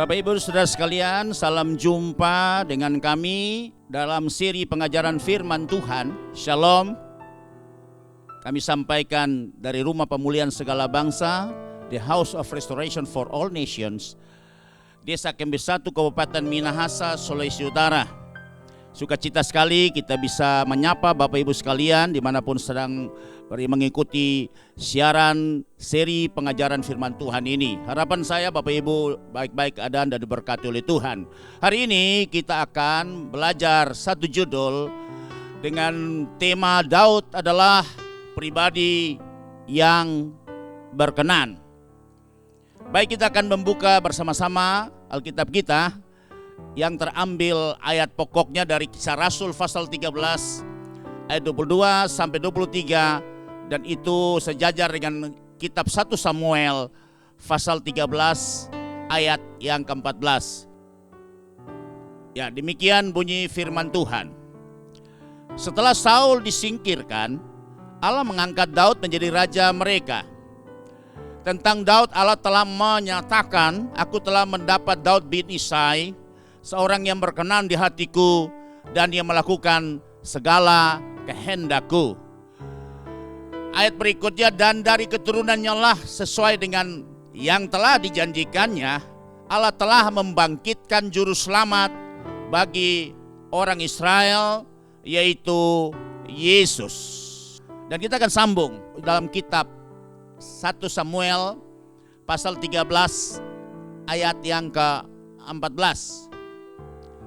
Bapak Ibu Saudara sekalian, salam jumpa dengan kami dalam seri pengajaran firman Tuhan. Shalom. Kami sampaikan dari Rumah Pemulihan Segala Bangsa, The House of Restoration for All Nations, Desa Kembe 1, Kabupaten Minahasa, Sulawesi Utara. Sukacita sekali kita bisa menyapa Bapak Ibu sekalian dimanapun sedang mengikuti siaran seri pengajaran firman Tuhan ini. Harapan saya Bapak Ibu baik-baik keadaan dan diberkati oleh Tuhan. Hari ini kita akan belajar satu judul dengan tema Daud adalah pribadi yang berkenan. Baik, kita akan membuka bersama-sama Alkitab kita yang terambil ayat pokoknya dari Kisah Rasul pasal 13 ayat 22 sampai 23, dan itu sejajar dengan kitab 1 Samuel pasal 13 ayat yang ke-14. Ya, demikian bunyi firman Tuhan. Setelah Saul disingkirkan, Allah mengangkat Daud menjadi raja mereka. Tentang Daud, Allah telah menyatakan, aku telah mendapat Daud bin Isai, seorang yang berkenan di hatiku dan yang melakukan segala kehendakku. Ayat berikutnya, dan dari keturunannya lah sesuai dengan yang telah dijanjikannya, Allah telah membangkitkan juru selamat bagi orang Israel, yaitu Yesus. Dan kita akan sambung dalam kitab 1 Samuel pasal 13 ayat yang ke-14.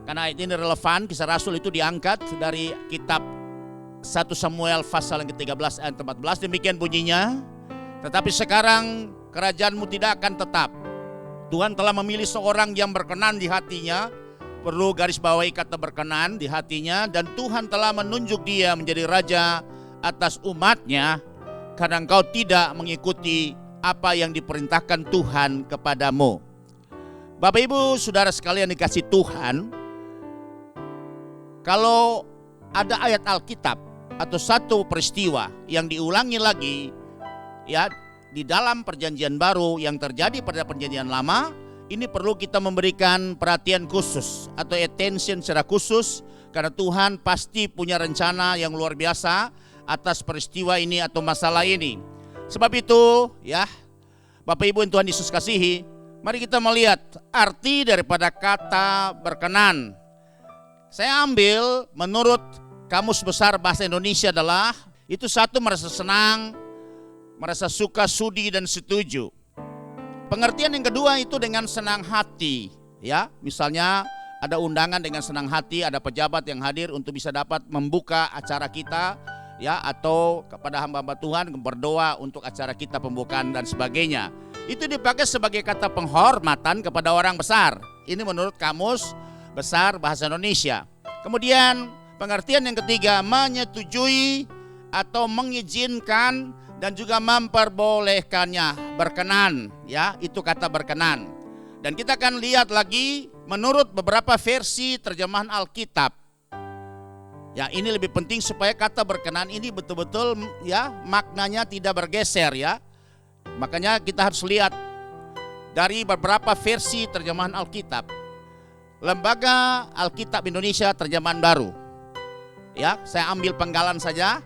Karena ayat ini relevan, Kisah Rasul itu diangkat dari kitab 1 Samuel pasal yang ke-13 ayat 14. Demikian bunyinya, tetapi sekarang kerajaanmu tidak akan tetap. Tuhan telah memilih seorang yang berkenan di hatinya. Perlu garis bawahi kata berkenan di hatinya. Dan Tuhan telah menunjuk dia menjadi raja atas umatnya, karena engkau tidak mengikuti apa yang diperintahkan Tuhan kepadamu. Bapak Ibu Saudara sekalian dikasih Tuhan, kalau ada ayat Alkitab atau satu peristiwa yang diulangi lagi ya di dalam perjanjian baru yang terjadi pada perjanjian lama, ini perlu kita memberikan perhatian khusus atau attention secara khusus, karena Tuhan pasti punya rencana yang luar biasa atas peristiwa ini atau masalah ini. Sebab itu ya Bapak Ibu yang Tuhan Yesus kasihi, mari kita melihat arti daripada kata berkenan. Saya ambil menurut Kamus Besar Bahasa Indonesia adalah itu satu, merasa senang, merasa suka, sudi dan setuju. Pengertian yang kedua itu dengan senang hati, ya. Misalnya ada undangan dengan senang hati, ada pejabat yang hadir untuk bisa dapat membuka acara kita, ya, atau kepada hamba-hamba Tuhan berdoa untuk acara kita pembukaan dan sebagainya. Itu dipakai sebagai kata penghormatan kepada orang besar. Ini menurut Kamus Besar Bahasa Indonesia. Kemudian pengertian yang ketiga, menyetujui atau mengizinkan dan juga memperbolehkannya, berkenan, ya, itu kata berkenan. Dan kita akan lihat lagi menurut beberapa versi terjemahan Alkitab. Ya, ini lebih penting supaya kata berkenan ini betul-betul ya maknanya tidak bergeser ya. Makanya kita harus lihat dari beberapa versi terjemahan Alkitab. Lembaga Alkitab Indonesia Terjemahan Baru. Ya, saya ambil penggalan saja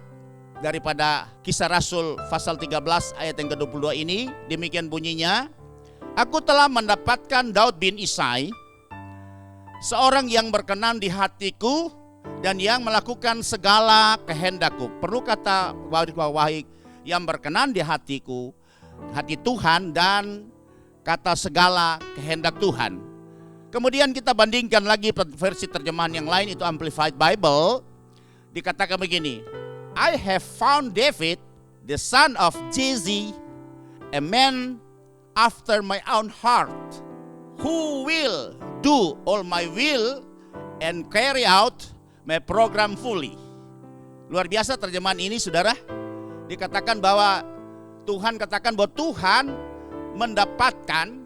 daripada Kisah Rasul pasal 13 ayat yang ke-22 ini. Demikian bunyinya, aku telah mendapatkan Daud bin Isai, seorang yang berkenan di hatiku dan yang melakukan segala kehendakku. Perlu kata bawahi yang berkenan di hatiku, hati Tuhan, dan kata segala kehendak Tuhan. Kemudian kita bandingkan lagi versi terjemahan yang lain, itu Amplified Bible. Dikatakan begini, I have found David, the son of Jesse, a man after my own heart, who will do all my will and carry out my program fully. Luar biasa terjemahan ini, saudara. Dikatakan bahwa Tuhan katakan bahwa Tuhan mendapatkan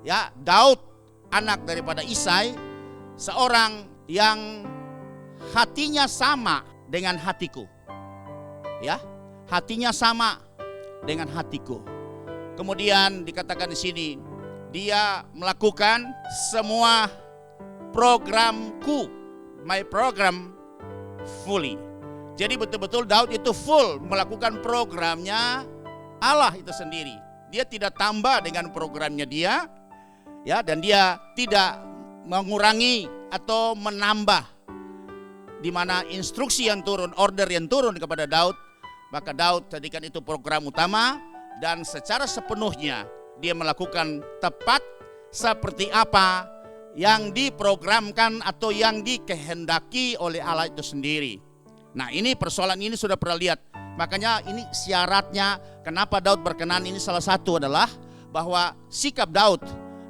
ya Daud, anak daripada Isai, seorang yang hatinya sama dengan hatiku. Ya, hatinya sama dengan hatiku. Kemudian dikatakan di sini, dia melakukan semua programku, my program fully. Jadi betul-betul Daud itu full melakukan programnya Allah itu sendiri. Dia tidak tambah dengan programnya dia, ya, dan dia tidak mengurangi atau menambah. Di mana instruksi yang turun, order yang turun kepada Daud, maka Daud jadikan itu program utama dan secara sepenuhnya dia melakukan tepat seperti apa yang diprogramkan atau yang dikehendaki oleh Allah itu sendiri. Nah, ini persoalan ini sudah pernah lihat. Makanya ini syaratnya kenapa Daud berkenan, ini salah satu adalah bahwa sikap Daud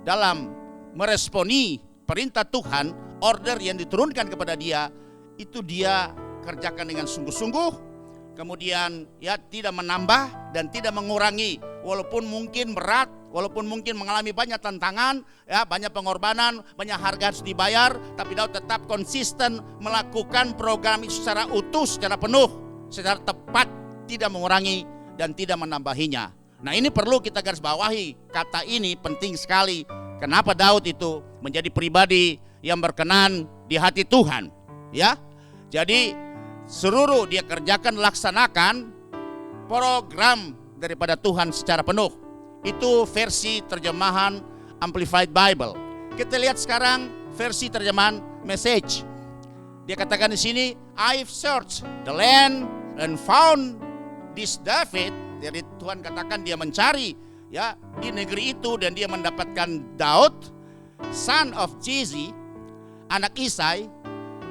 dalam meresponi perintah Tuhan, order yang diturunkan kepada dia, itu dia kerjakan dengan sungguh-sungguh. Kemudian ya tidak menambah dan tidak mengurangi, walaupun mungkin berat, walaupun mungkin mengalami banyak tantangan, ya banyak pengorbanan, banyak harga harus dibayar, tapi Daud tetap konsisten melakukan program itu secara utuh, secara penuh, secara tepat, tidak mengurangi dan tidak menambahinya. Nah, ini perlu kita garis bawahi, kata ini penting sekali. Kenapa Daud itu menjadi pribadi yang berkenan di hati Tuhan, ya? Jadi seluruh dia kerjakan, laksanakan program daripada Tuhan secara penuh. Itu versi terjemahan Amplified Bible. Kita lihat sekarang versi terjemahan Message. Dia katakan di sini, I've searched the land and found this David. Jadi Tuhan katakan dia mencari ya di negeri itu dan dia mendapatkan Daud, son of Jesse, anak Isai.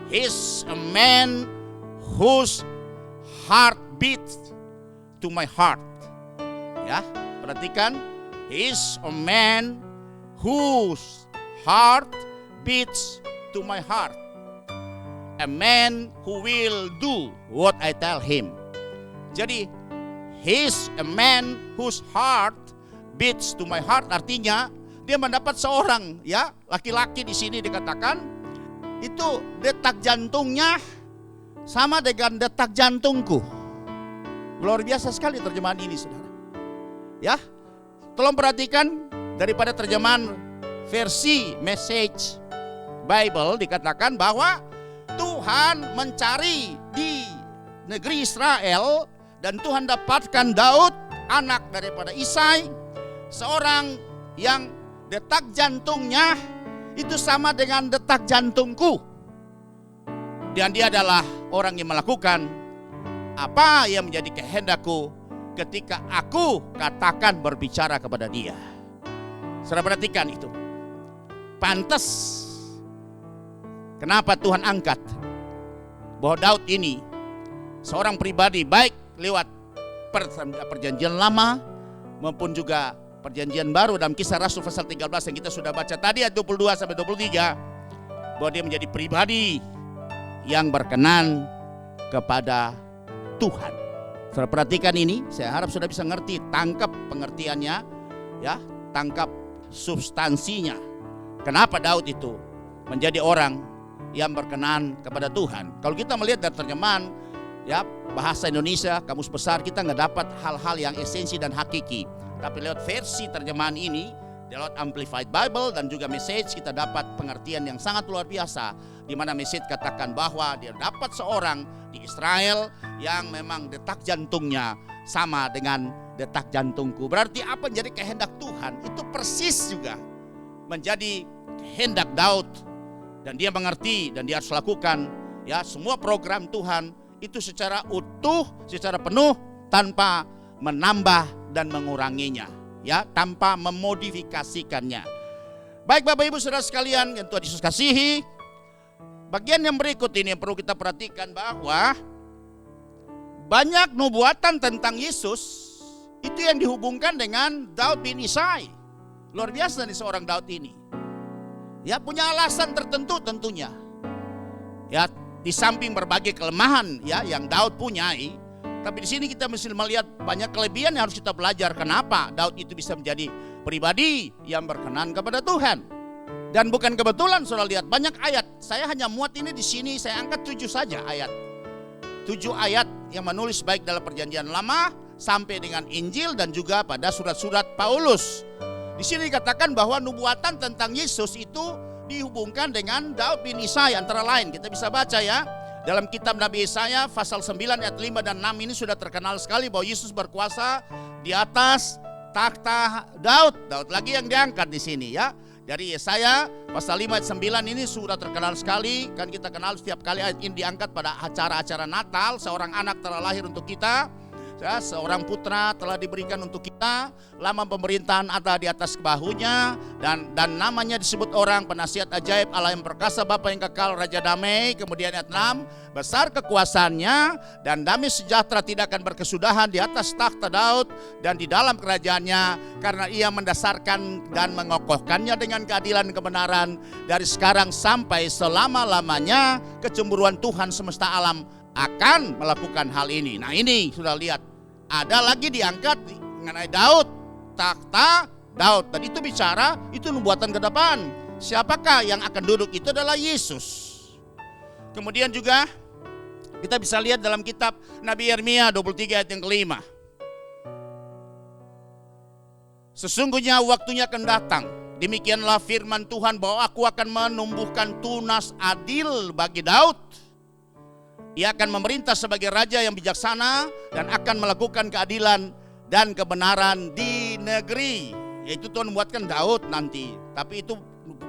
He's a man whose heart beats to my heart. Ya, perhatikan, he is a man whose heart beats to my heart. A man who will do what I tell him. Jadi, he is a man whose heart beats to my heart. Artinya, dia mendapat seorang ya laki-laki di sini dikatakan itu detak jantungnya sama dengan detak jantungku. Luar biasa sekali terjemahan ini, saudara. Ya, tolong perhatikan daripada terjemahan versi Message Bible dikatakan bahwa Tuhan mencari di negeri Israel dan Tuhan dapatkan Daud, anak daripada Isai, seorang yang detak jantungnya itu sama dengan detak jantungku. Dan dia adalah orang yang melakukan apa yang menjadi kehendakku ketika aku katakan berbicara kepada dia. Saudara perhatikan itu. Pantas kenapa Tuhan angkat bahwa Daud ini seorang pribadi baik lewat perjanjian lama maupun juga perjanjian baru dalam Kisah Rasul pasal 13 yang kita sudah baca tadi ayat 22 sampai 23, bahwa dia menjadi pribadi yang berkenan kepada Tuhan. Saudara perhatikan ini, saya harap sudah bisa ngerti, tangkap pengertiannya, ya, tangkap substansinya. Kenapa Daud itu menjadi orang yang berkenan kepada Tuhan? Kalau kita melihat dari terjemahan, ya, bahasa Indonesia, kamus besar, kita nggak dapat hal-hal yang esensi dan hakiki. Tapi lewat versi terjemahan ini, lewat Amplified Bible dan juga Message, kita dapat pengertian yang sangat luar biasa, di mana Message katakan bahwa dia dapat seorang di Israel yang memang detak jantungnya sama dengan detak jantungku. Berarti apa yang jadi kehendak Tuhan itu persis juga menjadi kehendak Daud, dan dia mengerti dan dia harus lakukan ya semua program Tuhan itu secara utuh, secara penuh, tanpa menambah dan menguranginya, ya, tanpa memodifikasikannya. Baik Bapak Ibu Saudara sekalian yang Tuhan Yesus kasihi, bagian yang berikut ini yang perlu kita perhatikan bahwa banyak nubuatan tentang Yesus itu yang dihubungkan dengan Daud bin Isai. Luar biasa nih seorang Daud ini. Ya, punya alasan tertentu tentunya. Ya, di samping berbagai kelemahan ya yang Daud punyai, tapi di sini kita mesti melihat banyak kelebihan yang harus kita belajar. Kenapa Daud itu bisa menjadi pribadi yang berkenan kepada Tuhan? Dan bukan kebetulan saudara lihat banyak ayat. Saya hanya muat ini di sini, saya angkat 7 saja ayat. 7 ayat yang menulis baik dalam perjanjian lama sampai dengan Injil dan juga pada surat-surat Paulus. Di sini dikatakan bahwa nubuatan tentang Yesus itu dihubungkan dengan Daud bin Isai antara lain. Kita bisa baca ya. Dalam kitab Nabi Yesaya pasal 9 ayat 5 dan 6 ini sudah terkenal sekali bahwa Yesus berkuasa di atas takhta Daud. Daud lagi yang diangkat di sini ya. Dari Yesaya pasal 5 ayat 9 ini sudah terkenal sekali. Kan kita kenal setiap kali ayat ini diangkat pada acara-acara Natal. Seorang anak telah lahir untuk kita, ya, seorang putra telah diberikan untuk kita. Lama pemerintahan ada di atas bahunya, dan namanya disebut orang penasihat ajaib, Allah yang perkasa, Bapa yang kekal, Raja damai. Kemudian ayat 6, besar kekuasaannya dan damai sejahtera tidak akan berkesudahan di atas takhta Daud dan di dalam kerajaannya, karena ia mendasarkan dan mengokohkannya dengan keadilan dan kebenaran dari sekarang sampai selama-lamanya. Kecemburuan Tuhan semesta alam akan melakukan hal ini. Nah, ini sudah lihat, ada lagi diangkat mengenai Daud, takhta Daud, dan itu bicara, itu nubuatan ke depan. Siapakah yang akan duduk? Itu adalah Yesus. Kemudian juga kita bisa lihat dalam kitab Nabi Yeremia 23 ayat yang kelima. Sesungguhnya waktunya akan datang, demikianlah firman Tuhan, bahwa aku akan menumbuhkan tunas adil bagi Daud. Ia akan memerintah sebagai raja yang bijaksana dan akan melakukan keadilan dan kebenaran di negeri. Yaitu Tuhan membuatkan Daud nanti. Tapi itu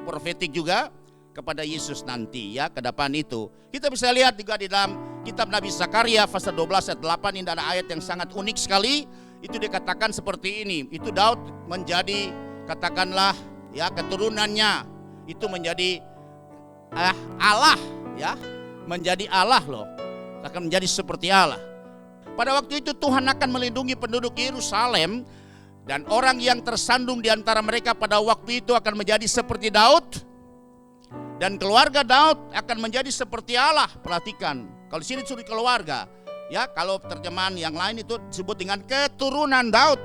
profetik juga kepada Yesus nanti ya, ke depan itu. Kita bisa lihat juga di dalam kitab Nabi Zakaria pasal 12 ayat 8, ini ada ayat yang sangat unik sekali. Itu dikatakan seperti ini. Itu Daud menjadi, katakanlah ya, keturunannya itu menjadi Allah ya. Menjadi Allah loh, akan menjadi seperti Allah. Pada waktu itu Tuhan akan melindungi penduduk Yerusalem, dan orang yang tersandung di antara mereka pada waktu itu akan menjadi seperti Daud, dan keluarga Daud akan menjadi seperti Allah. Perhatikan, kalau di sini disebut keluarga, ya, kalau terjemahan yang lain itu disebut dengan keturunan Daud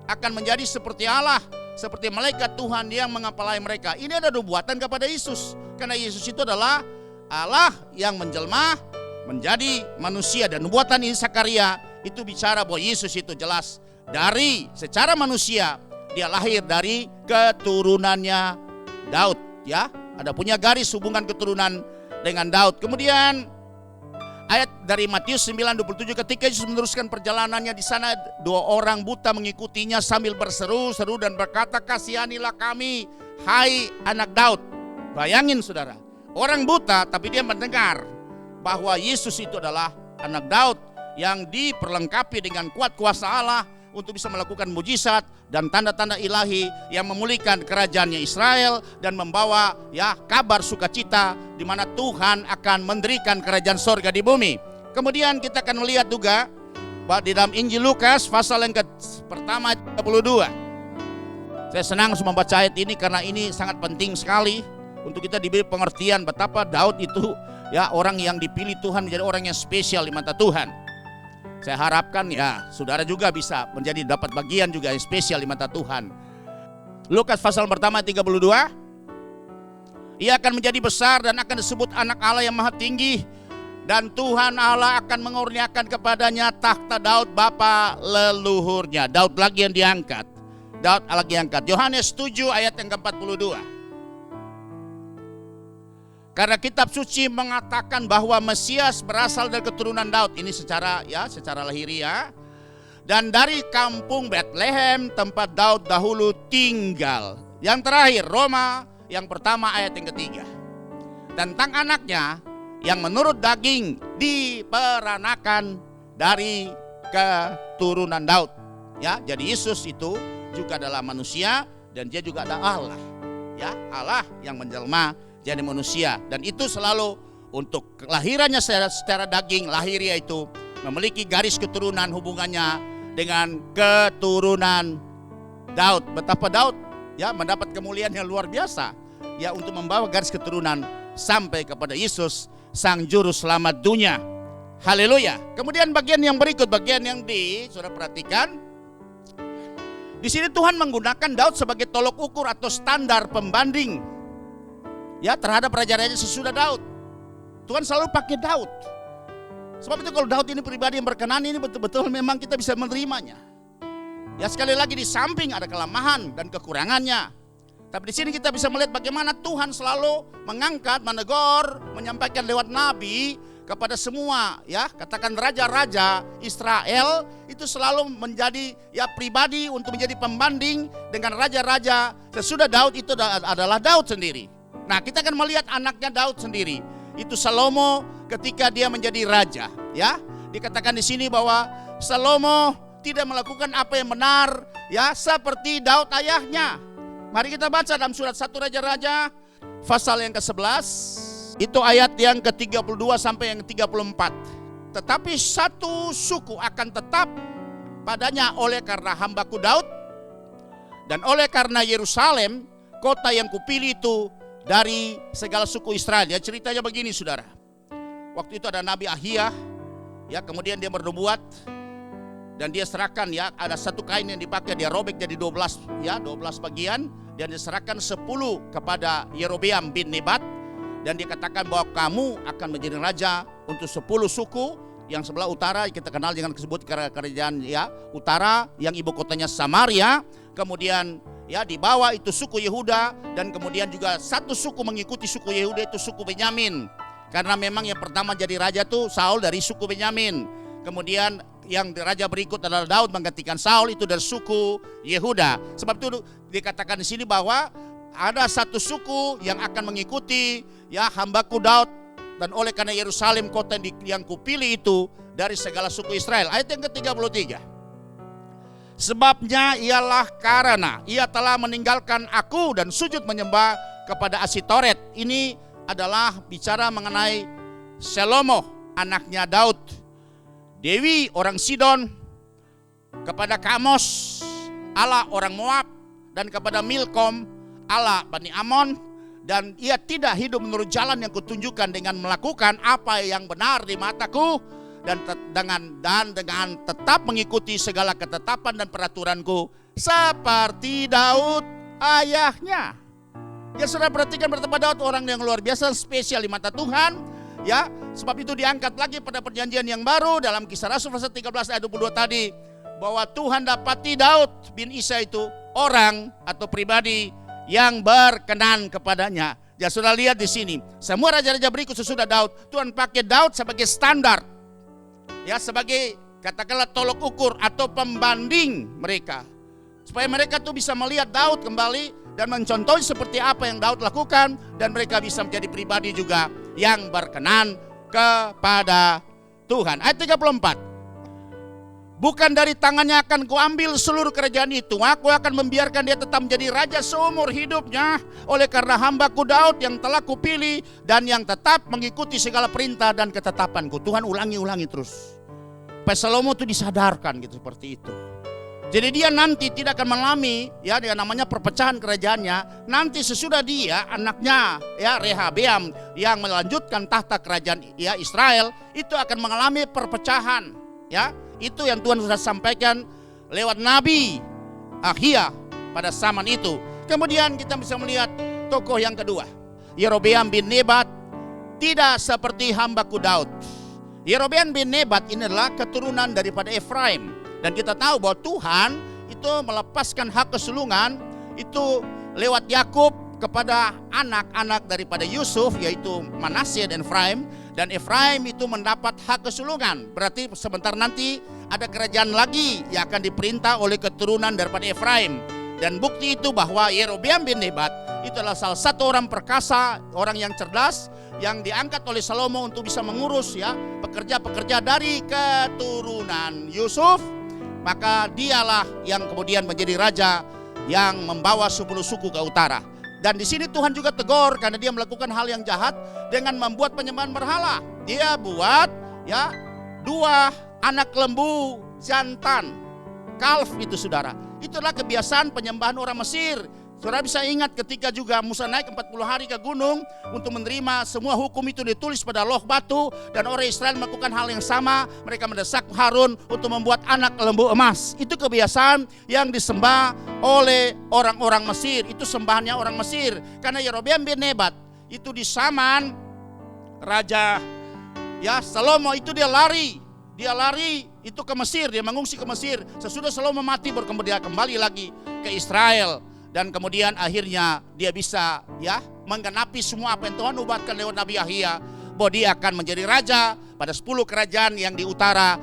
akan menjadi seperti Allah, seperti malaikat Tuhan yang mengepalai mereka. Ini ada nubuatan kepada Yesus, karena Yesus itu adalah Allah yang menjelma menjadi manusia. Dan nubuatan ini Zakaria itu bicara bahwa Yesus itu jelas dari secara manusia, dia lahir dari keturunannya Daud ya. Ada punya garis hubungan keturunan dengan Daud. Kemudian ayat dari Matius 9:27, ketika Yesus meneruskan perjalanannya, di sana dua orang buta mengikutinya sambil berseru-seru dan berkata, kasihanilah kami, hai anak Daud. Bayangin saudara, orang buta tapi dia mendengar bahwa Yesus itu adalah anak Daud yang diperlengkapi dengan kuat kuasa Allah untuk bisa melakukan mujizat dan tanda-tanda ilahi yang memulihkan kerajaannya Israel dan membawa ya kabar sukacita di mana Tuhan akan mendirikan kerajaan sorga di bumi. Kemudian kita akan melihat juga bahwa di dalam Injil Lukas pasal yang pertama 32. Saya senang membaca ayat ini karena ini sangat penting sekali untuk kita diberi pengertian betapa Daud itu ya orang yang dipilih Tuhan menjadi orang yang spesial di mata Tuhan. Saya harapkan ya saudara juga bisa menjadi dapat bagian juga yang spesial di mata Tuhan. Lukas pasal pertama 32. Ia akan menjadi besar dan akan disebut anak Allah yang maha tinggi, dan Tuhan Allah akan mengurniakan kepadanya takhta Daud bapa leluhurnya. Daud lagi yang diangkat. Daud lagi yang diangkat. Yohanes 7 ayat yang ke-42. Karena kitab suci mengatakan bahwa Mesias berasal dari keturunan Daud. Ini secara lahiriah. Dan dari kampung Bethlehem tempat Daud dahulu tinggal. Yang terakhir Roma yang pertama ayat yang ketiga. Tentang anaknya yang menurut daging diperanakan dari keturunan Daud. Ya, jadi Yesus itu juga adalah manusia dan dia juga adalah Allah. Ya, Allah yang menjelma jadi manusia, dan itu selalu untuk kelahirannya secara daging, lahiriah itu memiliki garis keturunan hubungannya dengan keturunan Daud. Betapa Daud ya mendapat kemuliaan yang luar biasa ya untuk membawa garis keturunan sampai kepada Yesus sang juru selamat dunia. Haleluya. Kemudian bagian yang berikut, bagian yang saudara perhatikan. Di sini Tuhan menggunakan Daud sebagai tolok ukur atau standar pembanding ya terhadap raja-raja sesudah Daud. Tuhan selalu pakai Daud. Sebab itu kalau Daud ini pribadi yang berkenan, ini betul-betul memang kita bisa menerimanya. Ya sekali lagi di samping ada kelemahan dan kekurangannya. Tapi di sini kita bisa melihat bagaimana Tuhan selalu mengangkat, menegur, menyampaikan lewat nabi kepada semua, ya, katakan raja-raja Israel itu selalu menjadi ya pribadi untuk menjadi pembanding dengan raja-raja sesudah Daud itu adalah Daud sendiri. Nah, kita akan melihat anaknya Daud sendiri. Itu Salomo ketika dia menjadi raja, ya. Dikatakan di sini bahwa Salomo tidak melakukan apa yang benar, ya, seperti Daud ayahnya. Mari kita baca dalam surat 1 Raja-Raja pasal yang ke-11. Itu ayat yang ke-32 sampai yang ke-34. Tetapi satu suku akan tetap padanya oleh karena hambaku Daud, dan oleh karena Yerusalem, kota yang kupilih itu dari segala suku Israel. Ya, ceritanya begini, saudara. Waktu itu ada Nabi Ahia, ya, kemudian dia bernubuat dan dia serahkan, ya, ada satu kain yang dipakai, dia robek jadi 12, ya, 12 bagian, dan diserahkan 10 kepada Yerobeam bin Nebat. Dan dikatakan bahwa kamu akan menjadi raja untuk 10 suku yang sebelah utara, kita kenal dengan disebut kerajaan, ya, utara yang ibu kotanya Samaria. Kemudian, ya, di bawah itu suku Yehuda, dan kemudian juga satu suku mengikuti suku Yehuda, itu suku Benyamin. Karena memang yang pertama jadi raja itu Saul dari suku Benyamin. Kemudian yang raja berikut adalah Daud menggantikan Saul, itu dari suku Yehuda. Sebab itu dikatakan di sini bahwa ada satu suku yang akan mengikuti, ya, hambaku Daud, dan oleh karena Yerusalem kota yang kupilih itu dari segala suku Israel. Ayat yang ke-33. Sebabnya ialah karena ia telah meninggalkan aku dan sujud menyembah kepada Asitoret. Ini adalah bicara mengenai Salomo, anaknya Daud. Dewi orang Sidon, kepada Kamos, Allah orang Moab, dan kepada Milkom, Allah Bani Amon. Dan ia tidak hidup menurut jalan yang kutunjukkan dengan melakukan apa yang benar di mataku, dan dengan tetap mengikuti segala ketetapan dan peraturanku seperti Daud ayahnya. Ya, saudara perhatikan betapa Daud orang yang luar biasa, spesial di mata Tuhan, ya. Sebab itu diangkat lagi pada perjanjian yang baru dalam Kisah Rasul pasal 13 ayat 22 tadi, bahwa Tuhan dapati Daud bin Isai itu orang atau pribadi yang berkenan kepadanya. Ya, sudah lihat di sini, semua raja-raja berikut sesudah Daud, Tuhan pakai Daud sebagai standar, ya, sebagai katakanlah tolok ukur atau pembanding mereka, supaya mereka tuh bisa melihat Daud kembali dan mencontohi seperti apa yang Daud lakukan, dan mereka bisa menjadi pribadi juga yang berkenan kepada Tuhan. Ayat 34. Bukan dari tangannya akan kuambil seluruh kerajaan itu, aku akan membiarkan dia tetap menjadi raja seumur hidupnya, oleh karena hambaku Daud yang telah kupilih dan yang tetap mengikuti segala perintah dan ketetapanku. Tuhan ulangi terus, supaya Salomo itu disadarkan gitu, seperti itu. Jadi dia nanti tidak akan mengalami, ya, yang namanya perpecahan kerajaannya. Nanti sesudah dia, anaknya, ya, Rehabeam yang melanjutkan tahta kerajaan, ya, Israel, itu akan mengalami perpecahan, ya. Itu yang Tuhan sudah sampaikan lewat Nabi Ahia pada zaman itu. Kemudian kita bisa melihat tokoh yang kedua, Yerobeam bin Nebat, tidak seperti hambaku Daud. Yerobeam bin Nebat ini adalah keturunan daripada Efraim. Dan kita tahu bahwa Tuhan itu melepaskan hak kesulungan itu lewat Yakub kepada anak-anak daripada Yusuf, yaitu Manasye dan Efraim. Dan Efraim itu mendapat hak kesulungan. Berarti sebentar nanti ada kerajaan lagi yang akan diperintah oleh keturunan daripada Efraim. Dan bukti itu bahwa Yerobeam bin Nebat itu adalah salah satu orang perkasa, orang yang cerdas, yang diangkat oleh Salomo untuk bisa mengurus, ya, pekerja-pekerja dari keturunan Yusuf. Maka dialah yang kemudian menjadi raja yang membawa 10 suku ke utara. Dan di sini Tuhan juga tegur karena dia melakukan hal yang jahat dengan membuat penyembahan berhala. Dia buat, ya, 2 anak lembu jantan, kalf itu, saudara. Itulah kebiasaan penyembahan orang Mesir. Saudara bisa ingat ketika juga Musa naik 40 hari ke gunung untuk menerima semua hukum itu ditulis pada loh batu, dan orang Israel melakukan hal yang sama. Mereka mendesak Harun untuk membuat anak lembu emas. Itu kebiasaan yang disembah oleh orang-orang Mesir. Itu sembahannya orang Mesir. Karena Yerobeam bin Nebat itu di zaman Raja, ya, Salomo itu dia lari dia lari itu ke Mesir, dia mengungsi ke Mesir. Sesudah Salomo mati baru kemudian kembali lagi ke Israel. Dan kemudian akhirnya dia bisa menggenapi semua apa yang Tuhan nubuatkan lewat Nabi Yahya, bahwa dia akan menjadi raja pada 10 kerajaan yang di utara.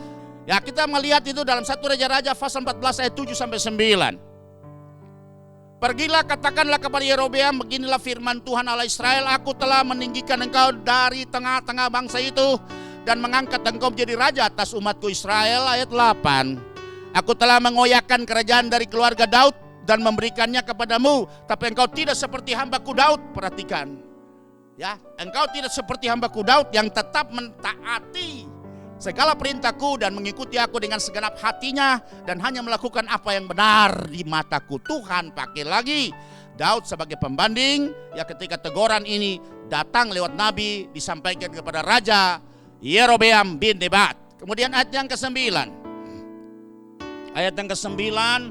Ya, kita melihat itu dalam 1 Raja-Raja pasal 14 ayat 7 sampai 9. Pergilah, katakanlah kepada Yerobeam, beginilah firman Tuhan Allah Israel, aku telah meninggikan engkau dari tengah-tengah bangsa itu dan mengangkat engkau menjadi raja atas umatku Israel. Ayat 8. Aku telah mengoyakkan kerajaan dari keluarga Daud dan memberikannya kepadamu, tapi engkau tidak seperti hambaku Daud. Perhatikan, ya, engkau tidak seperti hambaku Daud yang tetap mentaati segala perintahku dan mengikuti aku dengan segenap hatinya dan hanya melakukan apa yang benar di mataku. Tuhan pakai lagi Daud sebagai pembanding, ya, ketika teguran ini datang lewat nabi disampaikan kepada Raja Yerobeam bin Nebat. Kemudian ayat yang ke-9. Ayat yang ke-9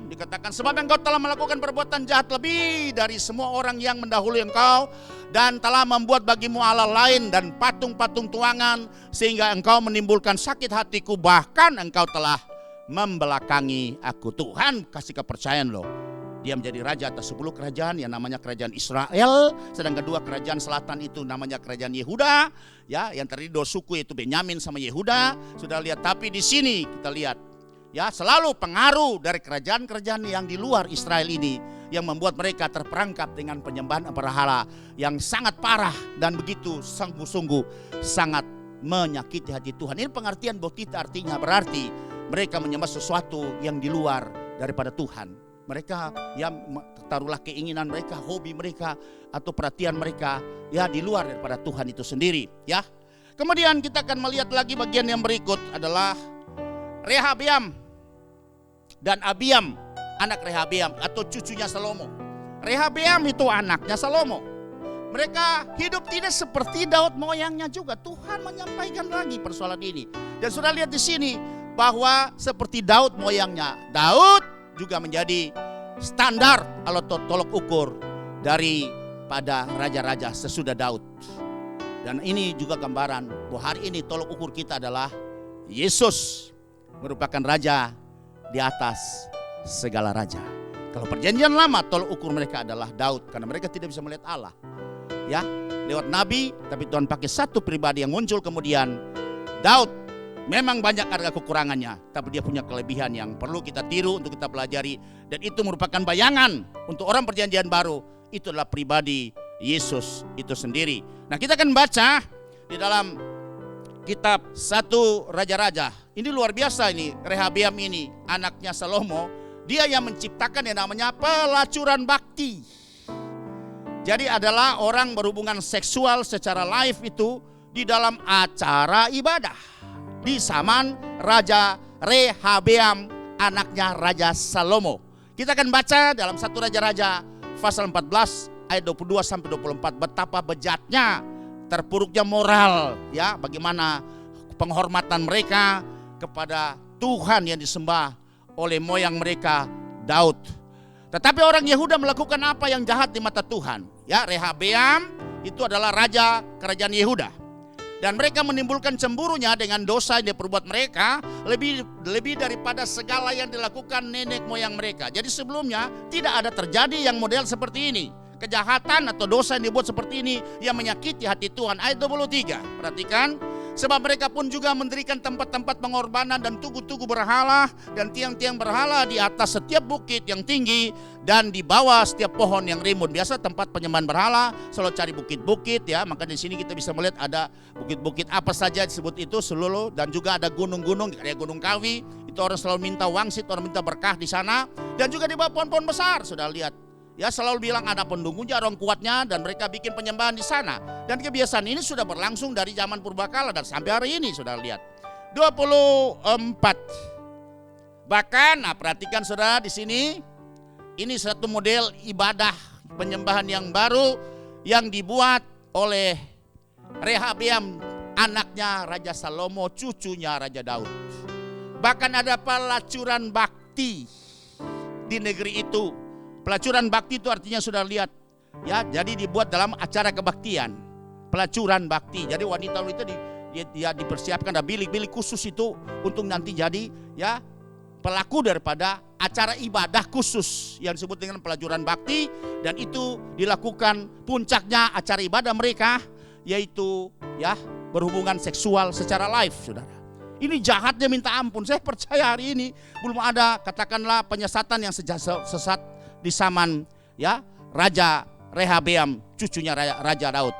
dikatakan, sebab engkau telah melakukan perbuatan jahat lebih dari semua orang yang mendahului engkau, dan telah membuat bagimu Allah lain dan patung-patung tuangan, sehingga engkau menimbulkan sakit hatiku, bahkan engkau telah membelakangi aku. Tuhan kasih kepercayaan loh. Dia menjadi raja atas 10 kerajaan yang namanya kerajaan Israel, sedang kedua kerajaan selatan itu namanya kerajaan Yehuda, ya, yang terdiri 2 suku yaitu Benyamin sama Yehuda. Sudah lihat, tapi di sini kita lihat, ya, selalu pengaruh dari kerajaan-kerajaan yang di luar Israel ini yang membuat mereka terperangkap dengan penyembahan berhala yang sangat parah dan begitu sungguh-sungguh sangat menyakiti hati Tuhan. Ini pengertian bautita, artinya berarti mereka menyembah sesuatu yang di luar daripada Tuhan. Mereka yang taruhlah keinginan mereka, hobi mereka atau perhatian mereka, ya, di luar daripada Tuhan itu sendiri, ya. Kemudian kita akan melihat lagi bagian yang berikut adalah Rehabeam dan Abiam, anak Rehabeam atau cucunya Salomo. Rehabeam itu anaknya Salomo. Mereka hidup tidak seperti Daud moyangnya juga. Tuhan menyampaikan lagi persoalan ini. Dan sudah lihat di sini bahwa seperti Daud moyangnya, Daud juga menjadi standar atau tolok ukur daripada raja-raja sesudah Daud. Dan ini juga gambaran bahwa hari ini tolok ukur kita adalah Yesus, merupakan raja di atas segala raja. Kalau perjanjian lama tolok ukur mereka adalah Daud, karena mereka tidak bisa melihat Allah, ya, lewat nabi. Tapi Tuhan pakai satu pribadi yang muncul kemudian. Daud memang banyak ada kekurangannya, tapi dia punya kelebihan yang perlu kita tiru untuk kita pelajari. Dan itu merupakan bayangan untuk orang perjanjian baru. Itu adalah pribadi Yesus itu sendiri. Nah, kita akan baca di dalam kitab 1 Raja-Raja. Ini luar biasa ini, Rehabeam ini anaknya Salomo. Dia yang menciptakan yang namanya pelacuran bakti. Jadi adalah orang berhubungan seksual secara live itu di dalam acara ibadah. Di zaman Raja Rehabeam, anaknya Raja Salomo. Kita akan baca dalam 1 Raja-Raja pasal 14 ayat 22 sampai 24, betapa bejatnya, terpuruknya moral, ya, bagaimana penghormatan mereka kepada Tuhan yang disembah oleh moyang mereka Daud. Tetapi orang Yehuda melakukan apa yang jahat di mata Tuhan. Ya, Rehabeam itu adalah raja kerajaan Yehuda. Dan mereka menimbulkan cemburunya dengan dosa yang diperbuat mereka lebih daripada segala yang dilakukan nenek moyang mereka. Jadi sebelumnya tidak ada terjadi yang model seperti ini. Kejahatan atau dosa yang dibuat seperti ini yang menyakiti hati Tuhan. Ayat 23, perhatikan. Sebab mereka pun juga mendirikan tempat-tempat pengorbanan dan tugu-tugu berhala dan tiang-tiang berhala di atas setiap bukit yang tinggi dan di bawah setiap pohon yang rimbun. Biasa tempat penyembahan berhala selalu cari bukit-bukit, ya. Maka di sini kita bisa melihat ada bukit-bukit apa saja disebut itu seluruh, dan juga ada gunung-gunung kayak Gunung Kawi. Itu orang selalu minta wangsit, orang minta berkah di sana, dan juga di bawah pohon-pohon besar. Sudah lihat. Ya, selalu bilang ada pendungunya, orang kuatnya, dan mereka bikin penyembahan di sana. Dan kebiasaan ini sudah berlangsung dari zaman purbakala dan sampai hari ini. Sudah lihat 24. Bahkan, nah, perhatikan saudara di sini, ini satu model ibadah penyembahan yang baru yang dibuat oleh Rehabeam, anaknya Raja Salomo, cucunya Raja Daud. Bahkan ada pelacuran bakti di negeri itu. Pelacuran bakti itu artinya sudah lihat, ya, jadi dibuat dalam acara kebaktian. Pelacuran bakti. Jadi wanita-wanita dia dipersiapkan, ada bilik-bilik khusus itu untuk nanti jadi ya pelaku daripada acara ibadah khusus yang disebut dengan pelajuran bakti, dan itu dilakukan puncaknya acara ibadah mereka yaitu ya berhubungan seksual secara live, saudara. Ini jahatnya minta ampun. Saya percaya hari ini belum ada katakanlah penyesatan yang sesat di zaman ya Raja Rehabeam, cucunya Raja Daud.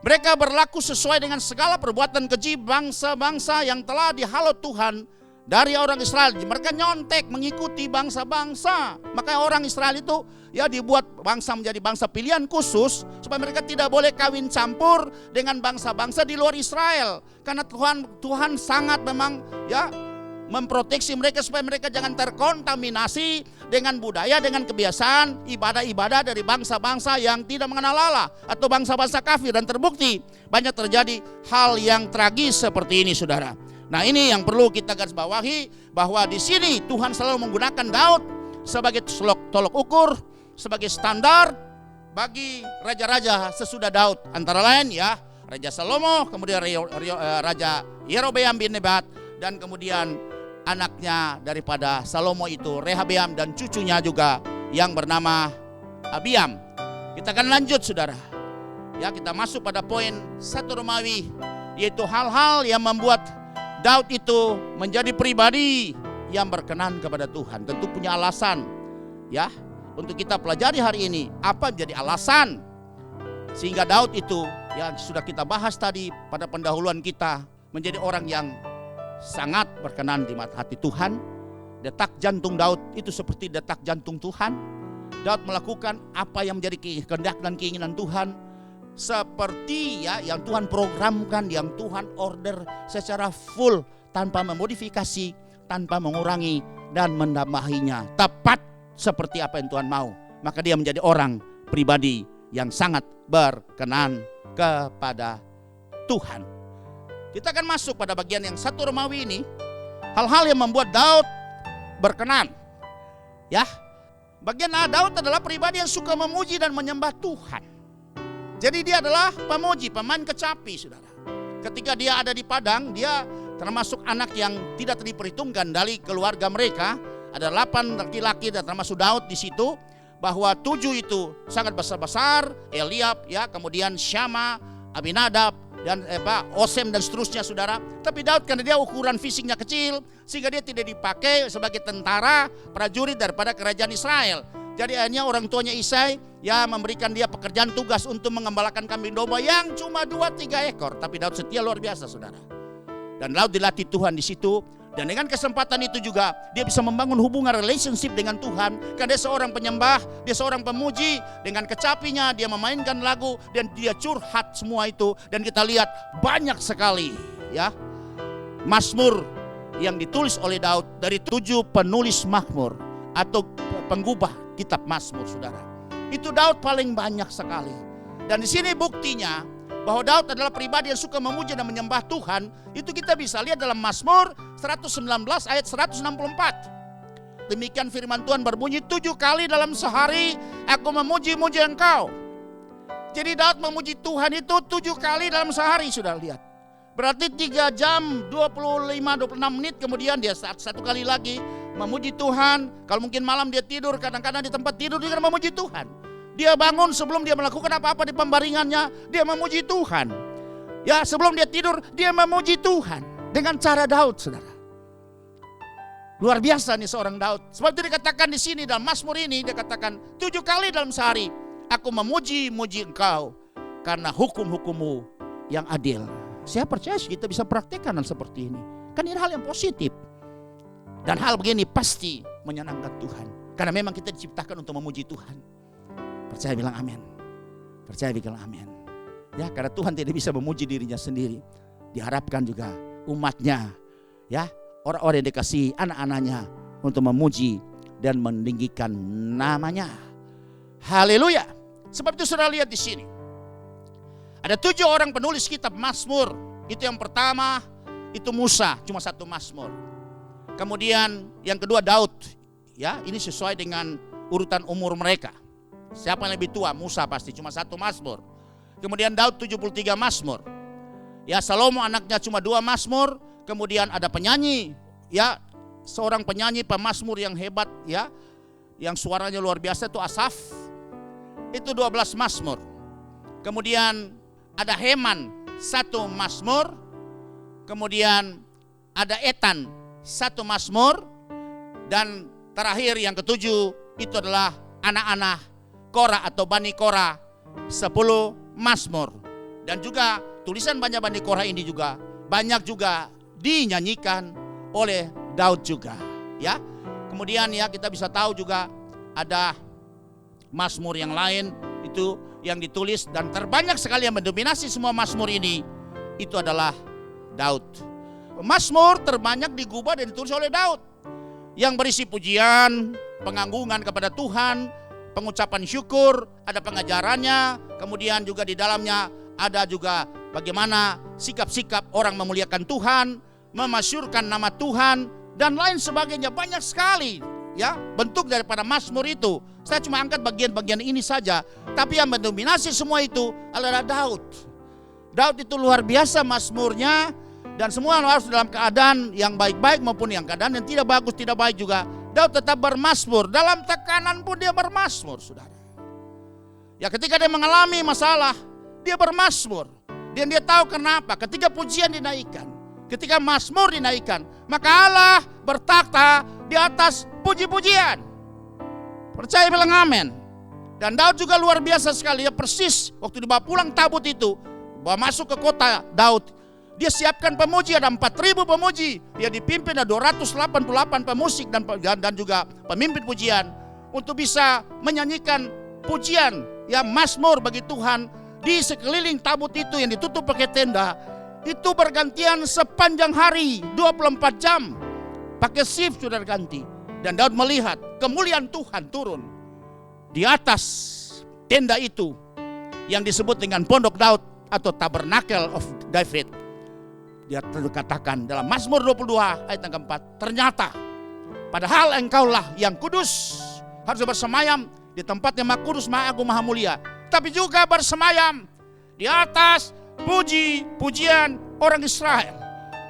Mereka berlaku sesuai dengan segala perbuatan keji bangsa-bangsa yang telah dihalau Tuhan dari orang Israel. Mereka nyontek mengikuti bangsa-bangsa. Makanya orang Israel itu ya dibuat bangsa menjadi bangsa pilihan khusus supaya mereka tidak boleh kawin campur dengan bangsa-bangsa di luar Israel. Karena Tuhan sangat memang ya memproteksi mereka supaya mereka jangan terkontaminasi dengan budaya, dengan kebiasaan ibadah-ibadah dari bangsa-bangsa yang tidak mengenal Allah atau bangsa-bangsa kafir. Dan terbukti banyak terjadi hal yang tragis seperti ini, saudara. Nah, ini yang perlu kita garis bawahi, bahwa di sini Tuhan selalu menggunakan Daud sebagai tolok ukur, sebagai standar bagi raja-raja sesudah Daud. Antara lain ya Raja Salomo, kemudian Raja Yerobeam bin Nebat, dan kemudian anaknya daripada Salomo itu Rehabeam, dan cucunya juga yang bernama Abiam. Kita akan lanjut, saudara. Ya, kita masuk pada poin 1 Romawi, yaitu hal-hal yang membuat Daud itu menjadi pribadi yang berkenan kepada Tuhan. Tentu punya alasan ya untuk kita pelajari hari ini. Apa menjadi alasan sehingga Daud itu yang sudah kita bahas tadi pada pendahuluan kita menjadi orang yang sangat berkenan di mata hati Tuhan. Detak jantung Daud itu seperti detak jantung Tuhan. Daud melakukan apa yang menjadi kehendak dan keinginan Tuhan, seperti ya yang Tuhan programkan, yang Tuhan order secara full, tanpa memodifikasi, tanpa mengurangi dan menambahinya, tepat seperti apa yang Tuhan mau. Maka dia menjadi orang pribadi yang sangat berkenan kepada Tuhan. Kita akan masuk pada bagian yang 1 Romawi ini, hal-hal yang membuat Daud berkenan. Ya, bagian Daud adalah pribadi yang suka memuji dan menyembah Tuhan. Jadi dia adalah pemuji, pemain kecapi, saudara. Ketika dia ada di padang, dia termasuk anak yang tidak diperhitungkan dari keluarga mereka. Ada 8 laki-laki dan termasuk Daud di situ. Bahwa 7 itu sangat besar-besar, Eliab, ya, kemudian Syama, Abinadab, dan Osem dan seterusnya, saudara. Tapi Daud karena dia ukuran fisiknya kecil, sehingga dia tidak dipakai sebagai tentara prajurit daripada kerajaan Israel. Jadi akhirnya orang tuanya Isai ya memberikan dia pekerjaan tugas untuk mengembalakan kambing domba yang cuma 2-3 ekor. Tapi Daud setia luar biasa, saudara. Dan Daud dilatih Tuhan di situ. Dan dengan kesempatan itu juga dia bisa membangun hubungan relationship dengan Tuhan. Karena dia seorang penyembah, dia seorang pemuji. Dengan kecapinya dia memainkan lagu dan dia curhat semua itu. Dan kita lihat banyak sekali ya mazmur yang ditulis oleh Daud dari 7 penulis mazmur atau penggubah kitab Mazmur, saudara. Itu Daud paling banyak sekali. Dan di sini buktinya bahwa Daud adalah pribadi yang suka memuji dan menyembah Tuhan. Itu kita bisa lihat dalam Mazmur 119 ayat 164. Demikian firman Tuhan berbunyi, 7 kali dalam sehari aku memuji-muji Engkau. Jadi Daud memuji Tuhan itu 7 kali dalam sehari, sudah lihat. Berarti 3 jam 25-26 menit kemudian dia satu kali lagi memuji Tuhan. Kalau mungkin malam dia tidur, kadang-kadang di tempat tidur dia memuji Tuhan. Dia bangun sebelum dia melakukan apa-apa di pembaringannya, dia memuji Tuhan. Ya, sebelum dia tidur dia memuji Tuhan dengan cara Daud, saudara. Luar biasa nih seorang Daud. Sebab itu dikatakan di sini dalam Mazmur ini, dia katakan 7 kali dalam sehari aku memuji-muji Engkau karena hukum-hukum-Mu yang adil. Saya percaya kita bisa praktekkan hal seperti ini. Kan ini hal yang positif. Dan hal begini pasti menyenangkan Tuhan. Karena memang kita diciptakan untuk memuji Tuhan. Percaya bilang amin. Percaya bilang amin. Ya, karena Tuhan tidak bisa memuji dirinya sendiri. Diharapkan juga umatnya, ya, orang-orang yang dikasihi, anak-anaknya untuk memuji dan meninggikan namanya. Haleluya. Sebab itu saudara lihat di sini. Ada 7 orang penulis kitab Mazmur. Itu yang pertama, itu Musa, cuma 1 Mazmur. Kemudian yang kedua Daud. Ya, ini sesuai dengan urutan umur mereka. Siapa yang lebih tua? Musa pasti, cuma 1 Mazmur. Kemudian Daud 73 Mazmur. Ya, Salomo anaknya cuma 2 mazmur, kemudian ada penyanyi, ya, seorang penyanyi pemazmur yang hebat, ya, yang suaranya luar biasa itu Asaf. Itu 12 mazmur. Kemudian ada Heman 1 mazmur. Kemudian ada Etan 1 mazmur. Dan terakhir yang ketujuh itu adalah anak-anak Korah atau Bani Korah 10 mazmur. Dan juga tulisan banyak Bani Korah ini juga banyak juga dinyanyikan oleh Daud juga, ya. Kemudian ya kita bisa tahu juga ada mazmur yang lain itu yang ditulis, dan terbanyak sekali yang mendominasi semua mazmur ini itu adalah Daud. Mazmur terbanyak digubah dan ditulis oleh Daud, yang berisi pujian, pengagungan kepada Tuhan, pengucapan syukur, ada pengajarannya, kemudian juga di dalamnya ada juga bagaimana sikap-sikap orang memuliakan Tuhan, memasyurkan nama Tuhan, dan lain sebagainya. Banyak sekali ya bentuk daripada mazmur itu. Saya cuma angkat bagian-bagian ini saja, tapi yang mendominasi semua itu adalah Daud. Daud itu luar biasa mazmurnya, dan semua harus dalam keadaan yang baik-baik maupun yang keadaan yang tidak bagus, tidak baik juga. Daud tetap bermazmur, dalam tekanan pun dia bermazmur, saudara. Ya, ketika dia mengalami masalah, dia bermazmur. Dan dia tahu kenapa. Ketika pujian dinaikkan, ketika mazmur dinaikkan, maka Allah bertakhta di atas puji-pujian. Percaya bilang amin. Dan Daud juga luar biasa sekali. Ya, persis waktu dibawa pulang tabut itu, bawa masuk ke kota Daud, dia siapkan pemuji, ada 4.000 pemuji. Dia dipimpin ada 288 pemusik dan juga pemimpin pujian untuk bisa menyanyikan pujian, ya, mazmur bagi Tuhan di sekeliling tabut itu yang ditutup pakai tenda. Itu bergantian sepanjang hari, 24 jam. Pakai shift sudah ganti. Dan Daud melihat kemuliaan Tuhan turun di atas tenda itu yang disebut dengan Pondok Daud atau Tabernacle of David. Dia katakan dalam Mazmur 22 ayat yang keempat, ternyata padahal engkaulah yang kudus, harus bersemayam di tempat yang maha kudus, maha agung, maha mulia, tapi juga bersemayam di atas puji-pujian orang Israel.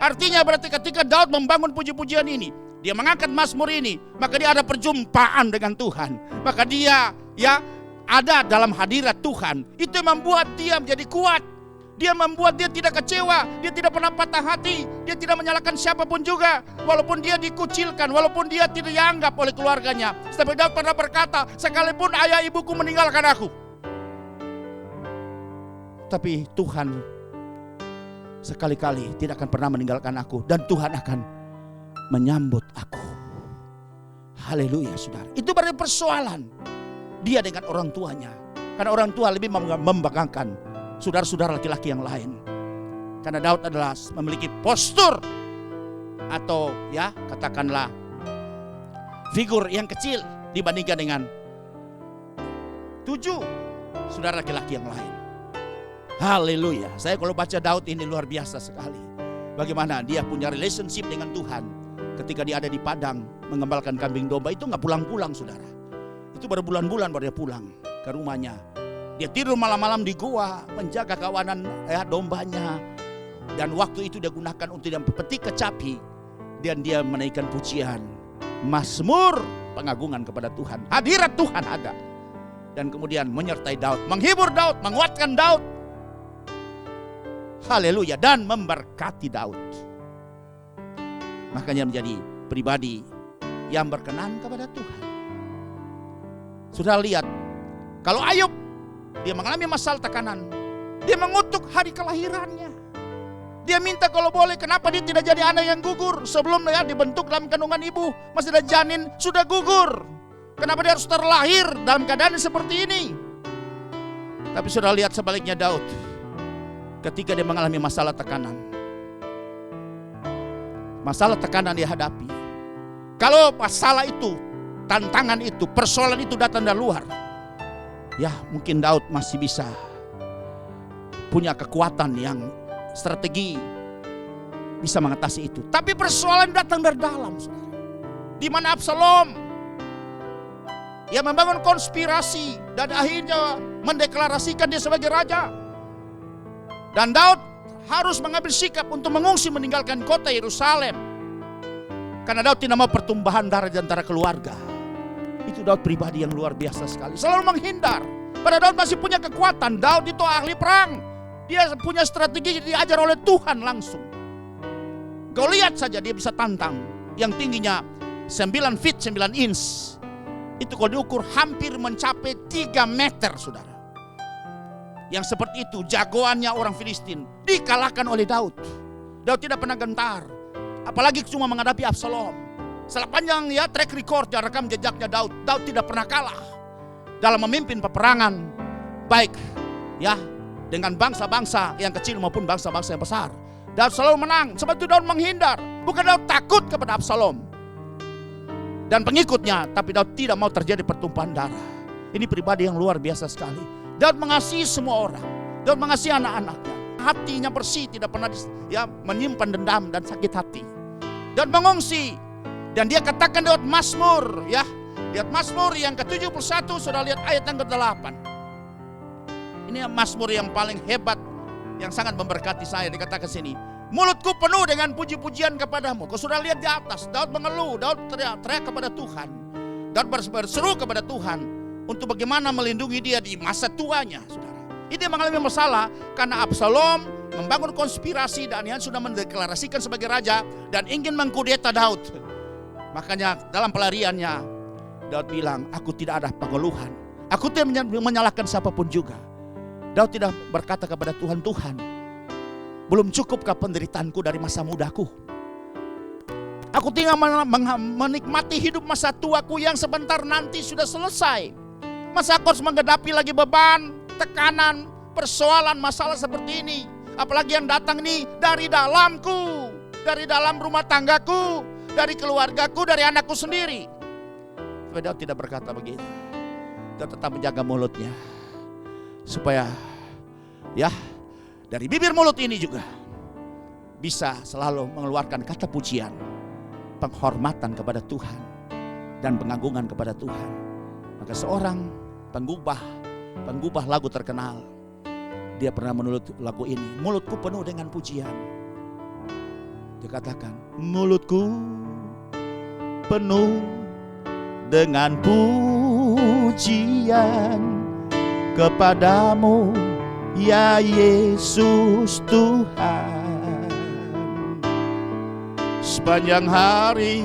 Artinya berarti ketika Daud membangun puji-pujian ini, dia mengangkat mazmur ini, maka dia ada perjumpaan dengan Tuhan. Maka dia ya ada dalam hadirat Tuhan. Itu yang membuat dia menjadi kuat. Dia membuat dia tidak kecewa, dia tidak pernah patah hati, dia tidak menyalahkan siapapun juga. Walaupun dia dikucilkan, walaupun dia tidak dianggap oleh keluarganya. Tapi Daud pernah berkata, sekalipun ayah ibuku meninggalkan aku, tapi Tuhan sekali-kali tidak akan pernah meninggalkan aku, dan Tuhan akan menyambut aku. Haleluya, saudara. Itu berarti persoalan dia dengan orang tuanya. Karena orang tua lebih membanggakan saudara-saudara laki-laki yang lain. Karena Daud adalah memiliki postur atau ya katakanlah figur yang kecil dibandingkan dengan 7 saudara laki-laki yang lain. Haleluya. Saya kalau baca Daud ini luar biasa sekali. Bagaimana dia punya relationship dengan Tuhan. Ketika dia ada di padang mengembalkan kambing domba, itu gak pulang-pulang, saudara. Itu baru bulan-bulan baru dia pulang ke rumahnya. Dia tidur malam-malam di gua, menjaga kawanan dombanya. Dan waktu itu dia gunakan untuk dia petik kecapi. Dan dia menaikkan pujian, mazmur pengagungan kepada Tuhan. Hadirat Tuhan ada. Dan kemudian menyertai Daud, menghibur Daud, menguatkan Daud. Haleluya. Dan memberkati Daud. Makanya menjadi pribadi yang berkenan kepada Tuhan. Sudah lihat, kalau Ayub, dia mengalami masalah tekanan, dia mengutuk hari kelahirannya. Dia minta kalau boleh, kenapa dia tidak jadi anak yang gugur. Sebelum dia dibentuk dalam kandungan ibu, masih ada janin, sudah gugur. Kenapa dia harus terlahir dalam keadaan seperti ini? Tapi sudah lihat sebaliknya Daud, ketika dia mengalami masalah tekanan, masalah tekanan dia hadapi. Kalau masalah itu, tantangan itu, persoalan itu datang dari luar, ya mungkin Daud masih bisa punya kekuatan yang strategi bisa mengatasi itu. Tapi persoalan datang dari dalam, saudara. Di mana Absalom yang membangun konspirasi dan akhirnya mendeklarasikan dia sebagai raja. Dan Daud harus mengambil sikap untuk mengungsi meninggalkan kota Yerusalem. Karena Daud tidak mau pertumbuhan darah di antara keluarga. Itu Daud pribadi yang luar biasa sekali. Selalu menghindar. Pada Daud masih punya kekuatan. Daud itu ahli perang. Dia punya strategi diajar oleh Tuhan langsung. Goliat saja dia bisa tantang. Yang tingginya 9 feet 9 inch. Itu kalau diukur hampir mencapai 3 meter, saudara. Yang seperti itu jagoannya orang Filistin dikalahkan oleh Daud. Daud tidak pernah gentar. Apalagi cuma menghadapi Absalom. Sepanjang track record dan rekam jejaknya Daud tidak pernah kalah dalam memimpin peperangan, baik dengan bangsa-bangsa yang kecil maupun bangsa-bangsa yang besar. Daud selalu menang. Sebab itu Daud menghindar. Bukan Daud takut kepada Absalom dan pengikutnya, tapi Daud tidak mau terjadi pertumpahan darah. Ini pribadi yang luar biasa sekali. Daud mengasihi semua orang. Daud mengasihi anak-anaknya. Hatinya bersih, tidak pernah menyimpan dendam dan sakit hati. Daud mengungsi. Dan dia katakan Daud Mazmur, lihat Mazmur yang ke-71, sudah lihat ayat yang ke-8. Ini Mazmur yang paling hebat, yang sangat memberkati saya. Dikatakan sini, mulutku penuh dengan puji-pujian kepadamu. Kau sudah lihat di atas, Daud mengeluh, Daud teriak kepada Tuhan. Daud berseru kepada Tuhan untuk bagaimana melindungi dia di masa tuanya, saudara. Ini mengalami masalah karena Absalom membangun konspirasi dan dia sudah mendeklarasikan sebagai raja dan ingin mengkudeta Daud. Makanya dalam pelariannya Daud bilang, aku tidak ada pengeluhan. Aku tidak menyalahkan siapapun juga. Daud tidak berkata kepada Tuhan, Tuhan, belum cukupkah penderitaanku dari masa mudaku? Aku tinggal menikmati hidup masa tuaku yang sebentar nanti sudah selesai. Masa aku harus menghadapi lagi beban, tekanan, persoalan, masalah seperti ini. Apalagi yang datang ini dari dalamku, dari dalam rumah tanggaku, dari keluargaku, dari anakku sendiri. Tapi Daud tidak berkata begitu. Daud tetap menjaga mulutnya. Supaya dari bibir mulut ini juga bisa selalu mengeluarkan kata pujian, penghormatan kepada Tuhan, dan pengagungan kepada Tuhan. Maka seorang penggubah lagu terkenal, dia pernah menulis lagu ini, mulutku penuh dengan pujian. Dia katakan, mulutku penuh dengan pujian kepadamu, ya Yesus Tuhan. Sepanjang hari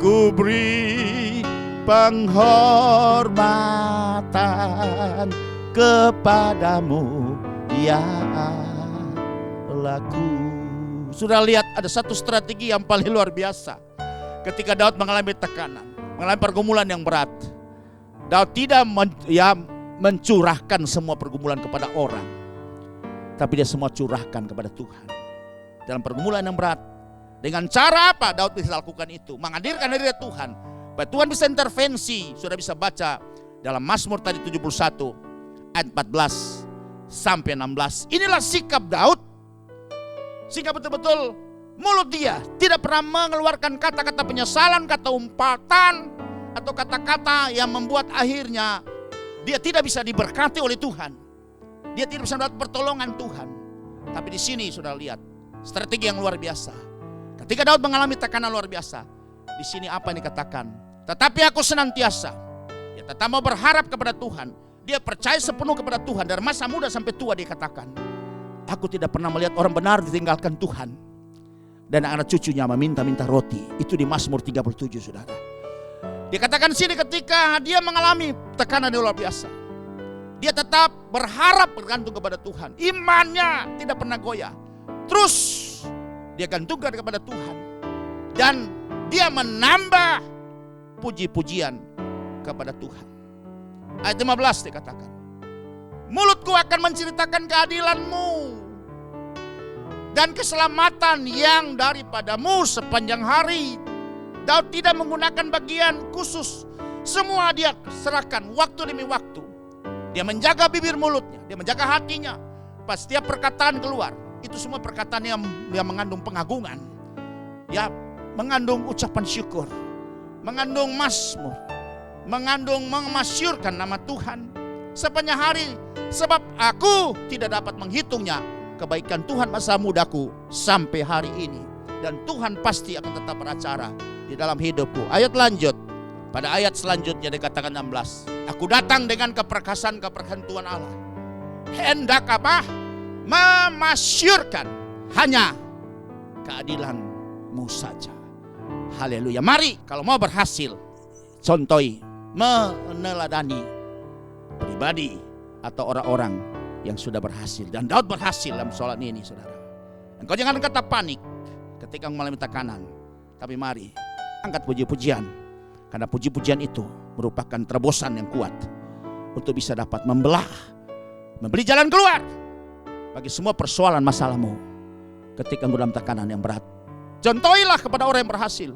ku beri penghormatan kepadamu, ya Allahku. Sudah lihat ada satu strategi yang paling luar biasa. Ketika Daud mengalami tekanan, mengalami pergumulan yang berat, Daud tidak mencurahkan semua pergumulan kepada orang, tapi dia semua curahkan kepada Tuhan. Dalam pergumulan yang berat, dengan cara apa Daud bisa lakukan itu? Menghadirkan diri Tuhan. Bahwa Tuhan bisa intervensi. Sudah bisa baca dalam Mazmur tadi 71 ayat 14 sampai 16. Inilah sikap Daud. Sehingga betul-betul mulut dia tidak pernah mengeluarkan kata-kata penyesalan, kata umpatan, atau kata-kata yang membuat akhirnya dia tidak bisa diberkati oleh Tuhan. Dia tidak bisa mendapat pertolongan Tuhan. Tapi di sini sudah lihat strategi yang luar biasa. Ketika Daud mengalami tekanan luar biasa, di sini apa yang dikatakan? Tetapi aku senantiasa, dia tetap mau berharap kepada Tuhan. Dia percaya sepenuh kepada Tuhan dari masa muda sampai tua. Dia katakan, aku tidak pernah melihat orang benar ditinggalkan Tuhan dan anak cucunya meminta-minta roti. Itu di Mazmur 37, saudara. Dikatakan sini ketika dia mengalami tekanan yang luar biasa, dia tetap berharap bergantung kepada Tuhan. Imannya tidak pernah goyah. Terus dia gantungkan kepada Tuhan. Dan dia menambah puji-pujian kepada Tuhan. Ayat 15 dikatakan, mulutku akan menceritakan keadilan-Mu dan keselamatan yang daripadamu sepanjang hari. Daud tidak menggunakan bagian khusus. Semua dia serahkan waktu demi waktu. Dia menjaga bibir mulutnya, dia menjaga hatinya. Pas setiap perkataan keluar, itu semua perkataan yang mengandung pengagungan, ya, mengandung ucapan syukur, mengandung mazmur, mengandung memasyurkan nama Tuhan sepanjang hari. Sebab aku tidak dapat menghitungnya kebaikan Tuhan masa mudaku sampai hari ini. Dan Tuhan pasti akan tetap beracara di dalam hidupku. Ayat lanjut. Pada ayat selanjutnya dikatakan 16. Aku datang dengan keperkasaan Tuhan Allah. Hendak apa? Memasyurkan hanya keadilan-Mu saja. Haleluya. Mari kalau mau berhasil, contohi, meneladani pribadi atau orang-orang yang sudah berhasil. Dan Daud berhasil dalam soal ini, saudara. Engkau jangan kata panik ketika mengalami tekanan. Tapi mari angkat puji-pujian. Karena puji-pujian itu merupakan terobosan yang kuat untuk bisa dapat memberi jalan keluar bagi semua persoalan masalahmu ketika engkau dalam tekanan yang berat. Contohilah kepada orang yang berhasil.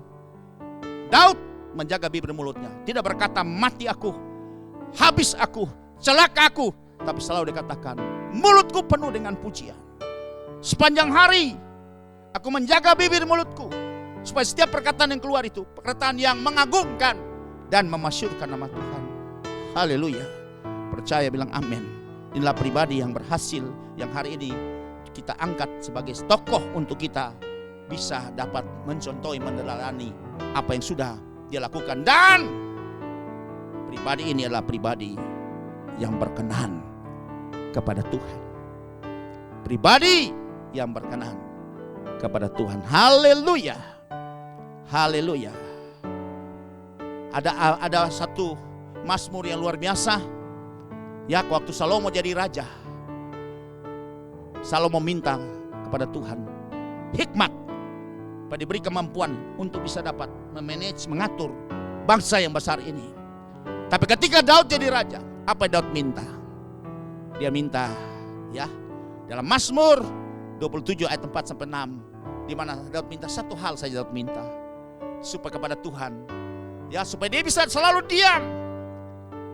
Daud menjaga bibir mulutnya, tidak berkata mati aku, habis aku, celaka aku, tapi selalu dikatakan mulutku penuh dengan pujian. Sepanjang hari aku menjaga bibir mulutku supaya setiap perkataan yang keluar itu perkataan yang mengagungkan dan memasyurkan nama Tuhan. Haleluya. Percaya, bilang amin. Inilah pribadi yang berhasil yang hari ini kita angkat sebagai tokoh untuk kita bisa dapat mencontohi, meneladani apa yang sudah dia lakukan. Dan pribadi ini adalah pribadi yang berkenan kepada Tuhan. Pribadi yang berkenan kepada Tuhan. Haleluya. Haleluya. Ada satu mazmur yang luar biasa. Ya, waktu Salomo jadi raja, Salomo minta kepada Tuhan hikmat, diberi kemampuan untuk bisa dapat memanage, mengatur bangsa yang besar ini. Tapi ketika Daud jadi raja, apa Daud minta? Dia minta, ya, dalam Mazmur 27 ayat 4 sampai 6, di mana Daud minta satu hal saja. Daud minta supaya kepada Tuhan, ya, supaya dia bisa selalu diam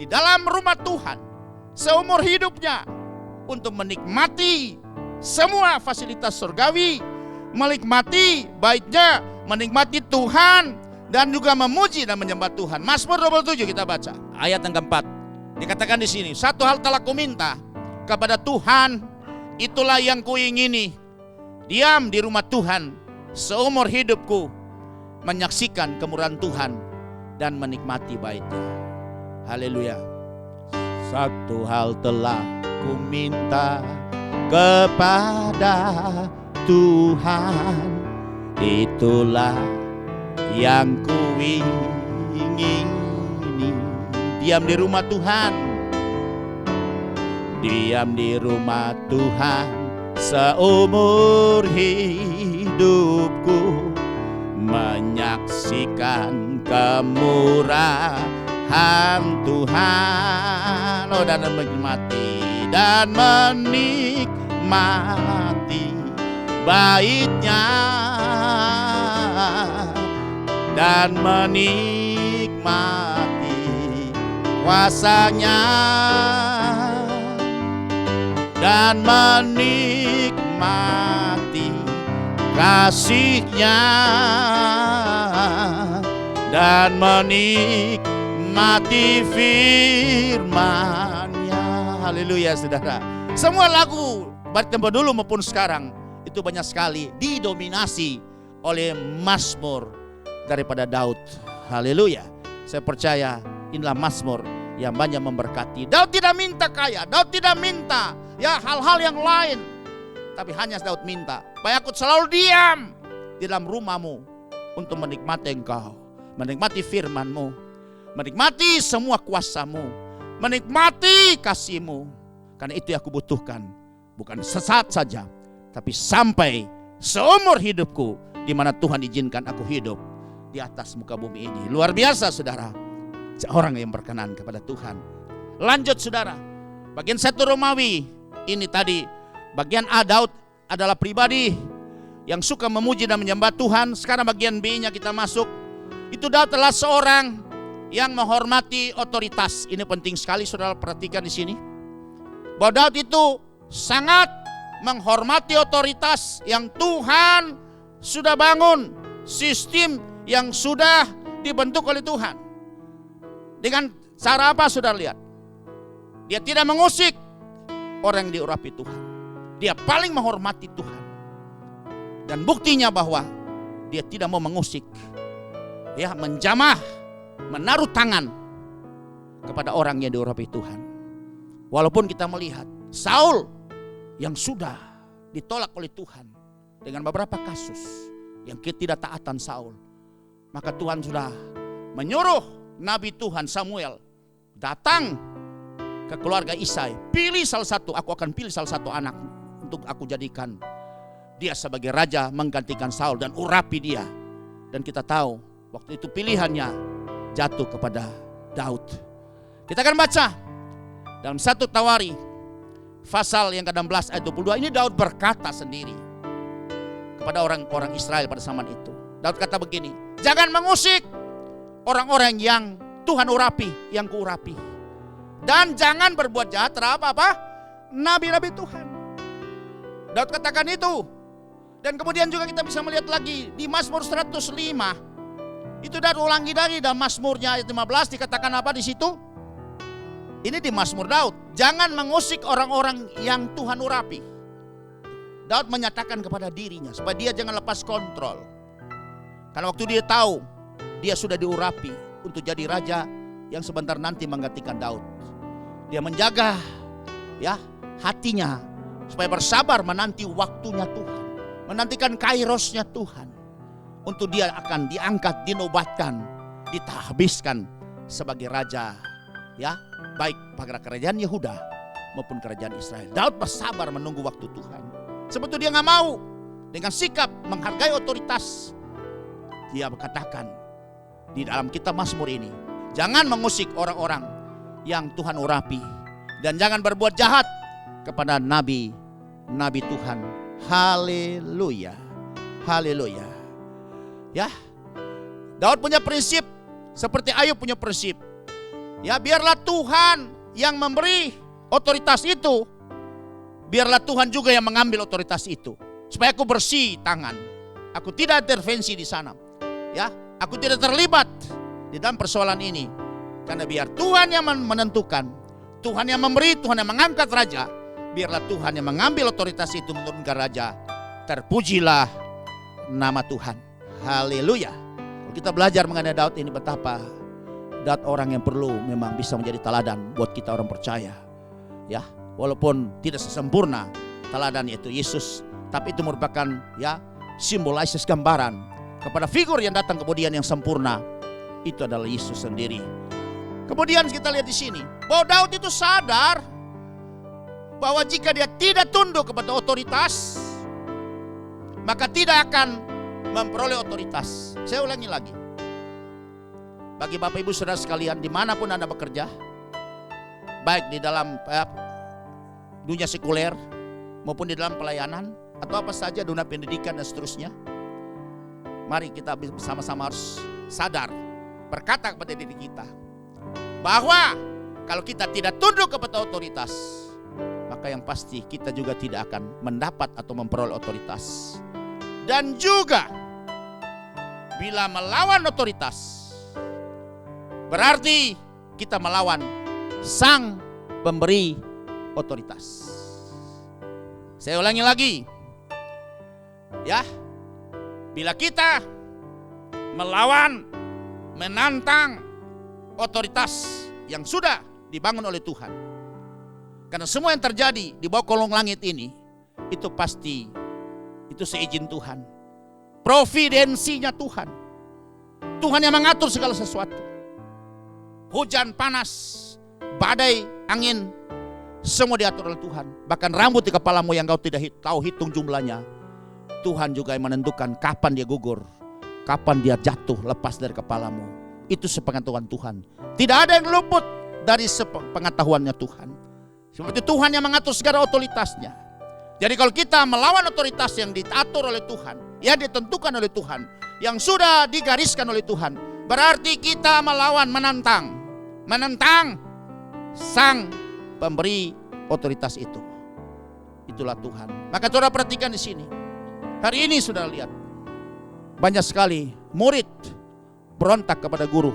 di dalam rumah Tuhan seumur hidupnya untuk menikmati semua fasilitas surgawi, menikmati baiknya, menikmati Tuhan, dan juga memuji dan menyembah Tuhan. Mazmur 27 kita baca ayat yang keempat. Dikatakan di sini, satu hal telah kuminta kepada Tuhan, itulah yang kuingini, diam di rumah Tuhan seumur hidupku, menyaksikan kemurahan Tuhan dan menikmati baiknya. Haleluya. Satu hal telah ku minta kepada Tuhan, itulah yang ku ingini, diam di rumah Tuhan, diam di rumah Tuhan seumur hidupku, menyaksikan kemurahan Tuhan, oh, dan menikmati baitnya, dan menikmati kuasanya, dan menikmati kasih-Nya, dan menikmati firman-Nya. Haleluya, saudara. Semua lagu baik tempo dulu maupun sekarang itu banyak sekali didominasi oleh mazmur daripada Daud. Haleluya. Saya percaya inilah mazmur yang banyak memberkati. Daud tidak minta kaya, Daud tidak minta ya hal-hal yang lain, tapi hanya Daud minta, supaya aku selalu diam di dalam rumah-Mu untuk menikmati Engkau, menikmati firman-Mu, menikmati semua kuasa-Mu, menikmati kasih-Mu. Karena itu yang aku butuhkan, bukan sesaat saja, tapi sampai seumur hidupku, di mana Tuhan izinkan aku hidup di atas muka bumi ini. Luar biasa, saudara, seorang yang berkenan kepada Tuhan. Lanjut, saudara, bagian 1 Romawi ini tadi, bagian A, Daud adalah pribadi yang suka memuji dan menyembah Tuhan. Sekarang bagian B-nya kita masuk. Itu Daud adalah seorang yang menghormati otoritas. Ini penting sekali, saudara, perhatikan di sini, bahwa Daud itu sangat menghormati otoritas yang Tuhan sudah bangun, sistem yang sudah dibentuk oleh Tuhan. Dengan cara apa, saudara lihat? Dia tidak mengusik orang yang diurapi Tuhan. Dia paling menghormati Tuhan. Dan buktinya bahwa dia tidak mau mengusik, ya, menjamah, menaruh tangan kepada orang yang diurapi Tuhan. Walaupun kita melihat Saul yang sudah ditolak oleh Tuhan dengan beberapa kasus yang ketidaktaatan Saul, maka Tuhan sudah menyuruh Nabi Tuhan Samuel datang ke keluarga Isai. Pilih salah satu, aku akan pilih salah satu anak untuk aku jadikan dia sebagai raja menggantikan Saul dan urapi dia. Dan kita tahu waktu itu pilihannya jatuh kepada Daud. Kita akan baca dalam 1 Tawari pasal yang ke-16 ayat 22. Ini Daud berkata sendiri kepada orang-orang Israel pada zaman itu. Daud kata begini, jangan mengusik orang-orang yang Tuhan urapi, yang kuurapi. Dan jangan berbuat jahat terhadap apa? Nabi-nabi Tuhan. Daud katakan itu. Dan kemudian juga kita bisa melihat lagi di Mazmur 105. Itu Daud ulangi dari dalam Mazmurnya ayat 15 dikatakan apa di situ? Ini di Mazmur Daud. Jangan mengusik orang-orang yang Tuhan urapi. Daud menyatakan kepada dirinya supaya dia jangan lepas kontrol. Karena waktu dia tahu dia sudah diurapi untuk jadi raja yang sebentar nanti menggantikan Daud. Dia menjaga, ya, hatinya supaya bersabar menanti waktunya Tuhan, menantikan kairosnya Tuhan, untuk dia akan diangkat, dinobatkan, ditahbiskan sebagai raja, ya, baik pada kerajaan Yehuda maupun kerajaan Israel. Daud bersabar menunggu waktu Tuhan. Sebetulnya dia nggak mau dengan sikap menghargai otoritas. Dia berkatakan di dalam kitab Mazmur ini, jangan mengusik orang-orang yang Tuhan urapi dan jangan berbuat jahat kepada nabi Tuhan. Haleluya. Haleluya. Ya. Daud punya prinsip seperti Ayub punya prinsip. Ya, biarlah Tuhan yang memberi otoritas itu. Biarlah Tuhan juga yang mengambil otoritas itu. Supaya aku bersih tangan. Aku tidak intervensi di sana. Ya, aku tidak terlibat di dalam persoalan ini. Karena biar Tuhan yang menentukan, Tuhan yang memberi, Tuhan yang mengangkat raja. Biarlah Tuhan yang mengambil otoritas itu menurunkan raja. Terpujilah nama Tuhan. Haleluya. Kalau kita belajar mengenai Daud ini, betapa Daud orang yang perlu memang bisa menjadi teladan buat kita orang percaya. Ya, walaupun tidak sesempurna teladan yaitu Yesus, tapi itu merupakan, ya, simbolisis gambaran kepada figur yang datang kemudian yang sempurna. Itu adalah Yesus sendiri. Kemudian kita lihat di sini bahwa Daud itu sadar bahwa jika dia tidak tunduk kepada otoritas, maka tidak akan memperoleh otoritas. Saya ulangi lagi. Bagi Bapak Ibu Saudara sekalian, dimanapun Anda bekerja, baik di dalam dunia sekuler maupun di dalam pelayanan atau apa saja, dunia pendidikan dan seterusnya, mari kita bersama-sama harus sadar, berkata kepada diri kita bahwa kalau kita tidak tunduk kepada otoritas, maka yang pasti kita juga tidak akan mendapat atau memperoleh otoritas. Dan juga bila melawan otoritas, berarti kita melawan sang pemberi otoritas. Saya ulangi lagi. Ya, bila kita melawan, menantang otoritas yang sudah dibangun oleh Tuhan, karena semua yang terjadi di bawah kolong langit ini, itu pasti itu seizin Tuhan, providensinya Tuhan. Tuhan yang mengatur segala sesuatu. Hujan, panas, badai, angin, semua diatur oleh Tuhan. Bahkan rambut di kepalamu yang kau tidak tahu hitung jumlahnya, Tuhan juga yang menentukan kapan dia gugur, kapan dia jatuh lepas dari kepalamu. Itu sepengetahuan Tuhan. Tidak ada yang luput dari sepengetahuannya Tuhan. Seperti Tuhan yang mengatur segala otoritasnya. Jadi kalau kita melawan otoritas yang diatur oleh Tuhan, yang ditentukan oleh Tuhan, yang sudah digariskan oleh Tuhan, berarti kita melawan, menentang sang pemberi otoritas itu. Itulah Tuhan. Maka saudara perhatikan di sini. Hari ini sudah lihat banyak sekali murid berontak kepada guru.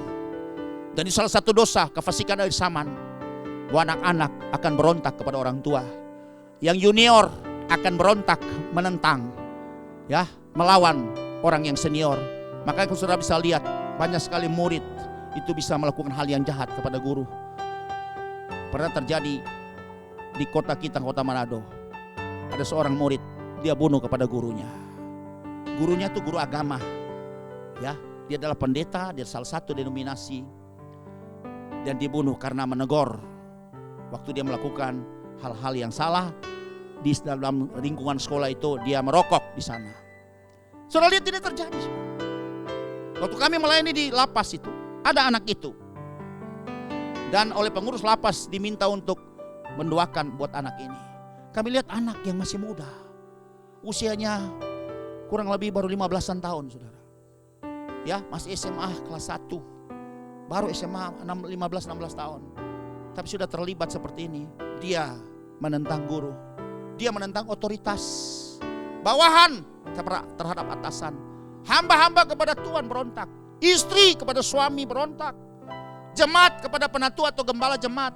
Dan ini salah satu dosa kefasikan dari zaman, bahwa anak-anak akan berontak kepada orang tua. Yang junior akan berontak, menentang, ya, melawan orang yang senior. Makanya saudara bisa lihat banyak sekali murid itu bisa melakukan hal yang jahat kepada guru. Pernah terjadi di kota kita, kota Manado. Ada seorang murid, dia bunuh kepada gurunya. Gurunya itu guru agama, ya, dia adalah pendeta, dia salah satu denominasi, dan dibunuh karena menegur waktu dia melakukan hal-hal yang salah di dalam lingkungan sekolah itu. Dia merokok di sana. Saudara lihat ini terjadi. Waktu kami melayani di lapas itu, ada anak itu, dan oleh pengurus lapas diminta untuk mendoakan buat anak ini. Kami lihat anak yang masih muda, usianya kurang lebih baru 15-an tahun, saudara. Ya, masih SMA kelas 1, baru SMA 15-16 tahun. Tapi sudah terlibat seperti ini. Dia menentang guru, dia menentang otoritas, bawahan terhadap atasan, hamba-hamba kepada Tuhan berontak, istri kepada suami berontak, jemaat kepada penatua atau gembala jemaat,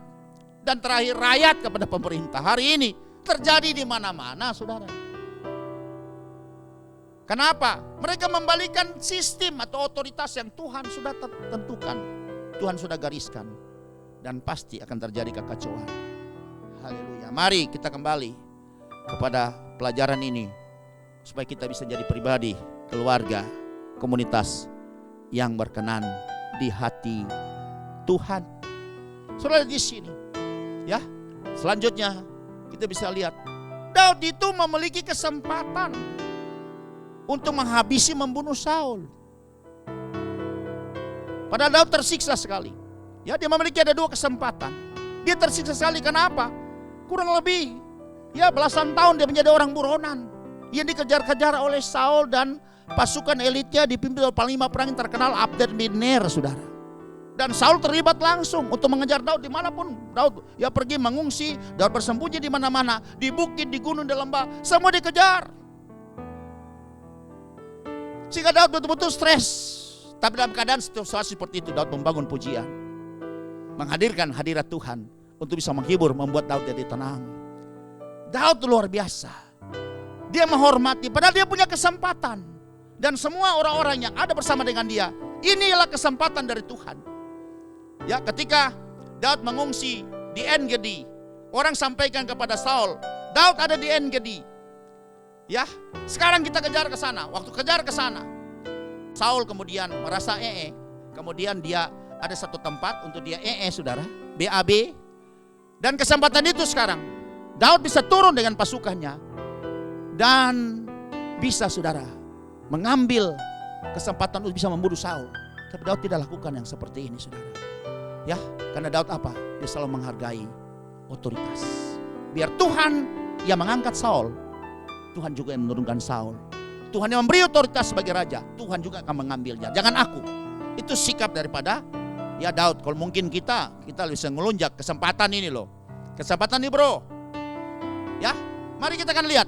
dan terakhir rakyat kepada pemerintah. Hari ini terjadi di mana-mana, saudara. Kenapa? Mereka membalikan sistem atau otoritas yang Tuhan sudah tentukan, Tuhan sudah gariskan, dan pasti akan terjadi kekacauan. Haleluya. Mari kita kembali kepada pelajaran ini supaya kita bisa jadi pribadi, keluarga, komunitas yang berkenan di hati Tuhan. Saudara di sini, ya. Selanjutnya kita bisa lihat Daud itu memiliki kesempatan untuk menghabisi, membunuh Saul. Padahal Daud tersiksa sekali. Ya, dia memiliki ada 2 kesempatan. Dia tersiksa sekali, kenapa? Kurang lebih ya belasan tahun dia menjadi orang buronan yang dikejar-kejar oleh Saul dan pasukan elitnya dipimpin oleh panglima perang yang terkenal Abner bin Ner, saudara. Dan Saul terlibat langsung untuk mengejar Daud dimanapun Daud ya pergi mengungsi. Daud bersembunyi di mana-mana, di bukit, di gunung, di lembah, semua dikejar. Sehingga Daud betul-betul stres. Tapi dalam keadaan situasi seperti itu, Daud membangun pujian, menghadirkan hadirat Tuhan untuk bisa menghibur, membuat Daud jadi tenang. Daud luar biasa. Dia menghormati, padahal dia punya kesempatan. Dan semua orang-orang yang ada bersama dengan dia, inilah kesempatan dari Tuhan. Ya, ketika Daud mengungsi di En-Gedi, orang sampaikan kepada Saul, Daud ada di En-Gedi. Ya, sekarang kita kejar ke sana. Waktu kejar ke sana, Saul kemudian merasa kemudian dia ada satu tempat untuk dia saudara, BAB. Dan kesempatan itu sekarang Daud bisa turun dengan pasukannya dan bisa, saudara, mengambil kesempatan untuk bisa membunuh Saul. Tapi Daud tidak lakukan yang seperti ini, saudara. Ya, karena Daud apa? Dia selalu menghargai otoritas. Biar Tuhan yang mengangkat Saul, Tuhan juga yang menurunkan Saul. Tuhan yang memberi otoritas sebagai raja, Tuhan juga akan mengambilnya. Jangan aku. Itu sikap daripada ya Daud. Kalau mungkin kita bisa ngelunjak kesempatan ini loh. Kesempatan ini, bro. Ya, mari kita akan lihat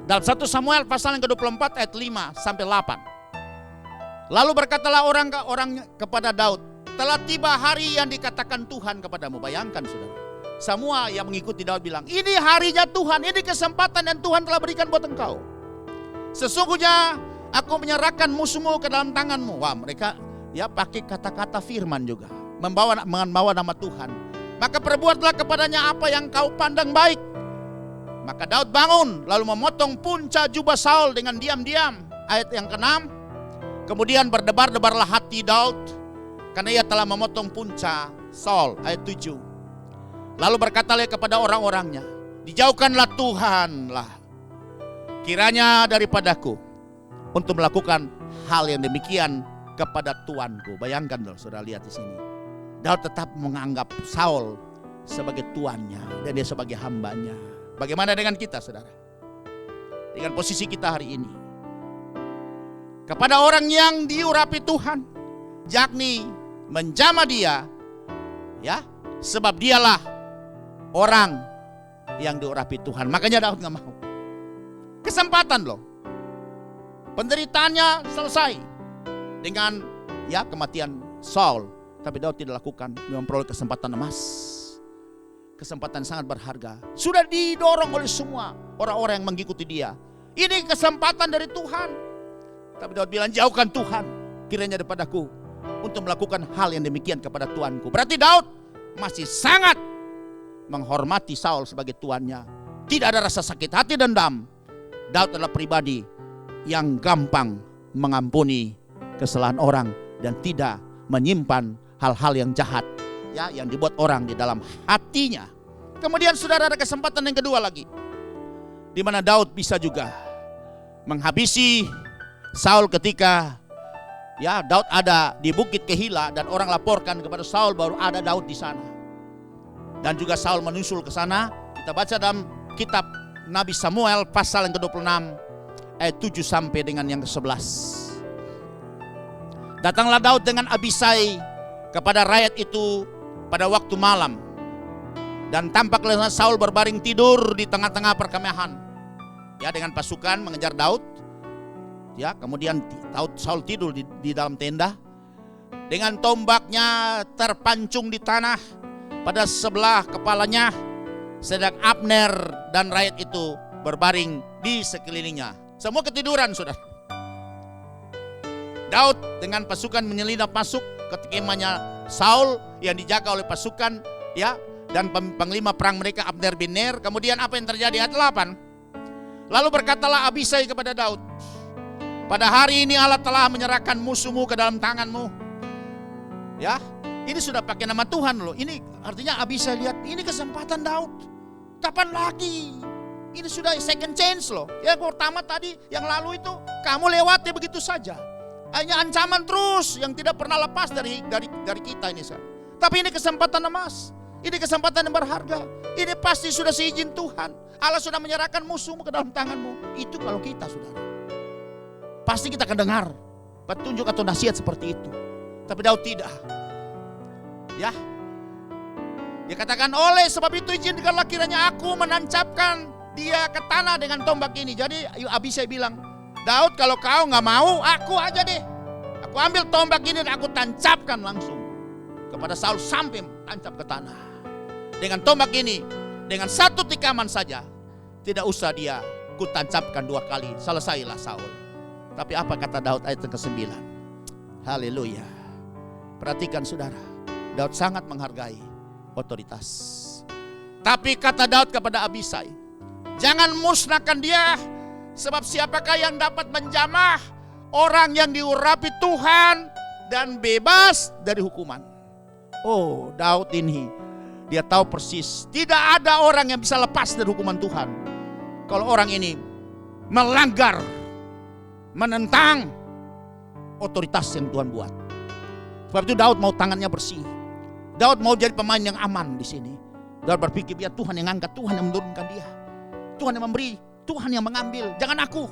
dalam 1 Samuel pasal yang ke-24 ayat 5 sampai 8. Lalu berkatalah orang kepada Daud, telah tiba hari yang dikatakan Tuhan kepadamu. Bayangkan, saudara. Semua yang mengikuti Daud bilang, ini harinya Tuhan, ini kesempatan yang Tuhan telah berikan buat engkau. Sesungguhnya aku menyerahkan musuhmu ke dalam tanganmu. Wah, mereka ya pakai kata-kata firman juga, membawa nama Tuhan. Maka perbuatlah kepadanya apa yang kau pandang baik. Maka Daud bangun lalu memotong punca jubah Saul dengan diam-diam. Ayat yang ke-6. Kemudian berdebar-debarlah hati Daud karena ia telah memotong punca Saul. Ayat 7. Lalu berkatalah kepada orang-orangnya, dijauhkanlah Tuhanlah kiranya daripadaku untuk melakukan hal yang demikian kepada tuanku. Bayangkan loh, saudara, lihat di sini. Daud tetap menganggap Saul sebagai tuannya dan dia sebagai hambanya. Bagaimana dengan kita, saudara? Dengan posisi kita hari ini. Kepada orang yang diurapi Tuhan, yakni menjamah dia, ya, sebab dialah orang yang diurapi Tuhan. Makanya Daud gak mau. Kesempatan loh. Penderitaannya selesai dengan ya kematian Saul. Tapi Daud tidak lakukan, dia memperoleh kesempatan emas. kesempatan sangat berharga. Sudah didorong oleh semua orang-orang yang mengikuti dia. Ini kesempatan dari Tuhan. Tapi Daud bilang, jauhkan Tuhan kiranya daripadaku untuk melakukan hal yang demikian kepada Tuanku. Berarti Daud masih sangat menghormati Saul sebagai tuannya. Tidak ada rasa sakit hati dan dendam. Daud adalah pribadi yang gampang mengampuni kesalahan orang dan tidak menyimpan hal-hal yang jahat ya yang dibuat orang di dalam hatinya. Kemudian saudara, ada kesempatan yang kedua lagi, di mana Daud bisa juga menghabisi Saul ketika ya Daud ada di Bukit Kehila dan orang laporkan kepada Saul baru ada Daud di sana. Dan juga Saul menyusul ke sana. Kita baca dalam kitab Nabi Samuel pasal yang ke-26 ayat 7 sampai dengan yang ke-11. Datanglah Daud dengan Abisai kepada rakyat itu pada waktu malam. Dan tampaklah Saul berbaring tidur di tengah-tengah perkemahan. Ya, dengan pasukan mengejar Daud. Ya, kemudian Saul tidur di dalam tenda. Dengan tombaknya terpancung di tanah pada sebelah kepalanya. Sedang Abner dan rakyat itu berbaring di sekelilingnya. Semua ketiduran, saudara. Daud dengan pasukan menyelinap masuk ke kemahnya Saul yang dijaga oleh pasukan ya, dan panglima perang mereka Abner bin Ner. Kemudian apa yang terjadi? Ayat 8. Lalu berkatalah Abisai kepada Daud, pada hari ini Allah telah menyerahkan musuhmu ke dalam tanganmu. Ya, ini sudah pakai nama Tuhan loh. Ini artinya Abisai lihat ini kesempatan Daud. Kapan lagi? Ini sudah second chance loh. Yang pertama tadi, yang lalu itu kamu lewati begitu saja. Hanya ancaman terus yang tidak pernah lepas dari kita ini. Tapi ini kesempatan emas. Ini kesempatan yang berharga. Ini pasti sudah seizin Tuhan. Allah sudah menyerahkan musuhmu ke dalam tanganmu. Itu kalau kita, saudara. Pasti kita akan dengar petunjuk atau nasihat seperti itu. Tapi Daud tidak. Ya. Dia katakan, oleh sebab itu izinkanlah kiranya aku menancapkan dia ke tanah dengan tombak ini. Jadi Abisai bilang, Daud kalau kau gak mau, aku aja deh. Aku ambil tombak ini dan aku tancapkan langsung kepada Saul sampai tancap ke tanah. Dengan tombak ini, dengan satu tikaman saja, tidak usah dia ku tancapkan 2 kali, selesailah Saul. Tapi apa kata Daud ayat ke-9? Haleluya. Perhatikan saudara, Daud sangat menghargai otoritas. Tapi kata Daud kepada Abisai, jangan musnahkan dia, sebab siapakah yang dapat menjamah orang yang diurapi Tuhan dan bebas dari hukuman. Oh, Daud ini dia tahu persis tidak ada orang yang bisa lepas dari hukuman Tuhan kalau orang ini melanggar, menentang otoritas yang Tuhan buat. Sebab itu Daud mau tangannya bersih. Daud mau jadi pemain yang aman di sini. Daud berpikir biar Tuhan yang angkat, Tuhan yang menurunkan dia. Tuhan yang memberi, Tuhan yang mengambil. Jangan aku.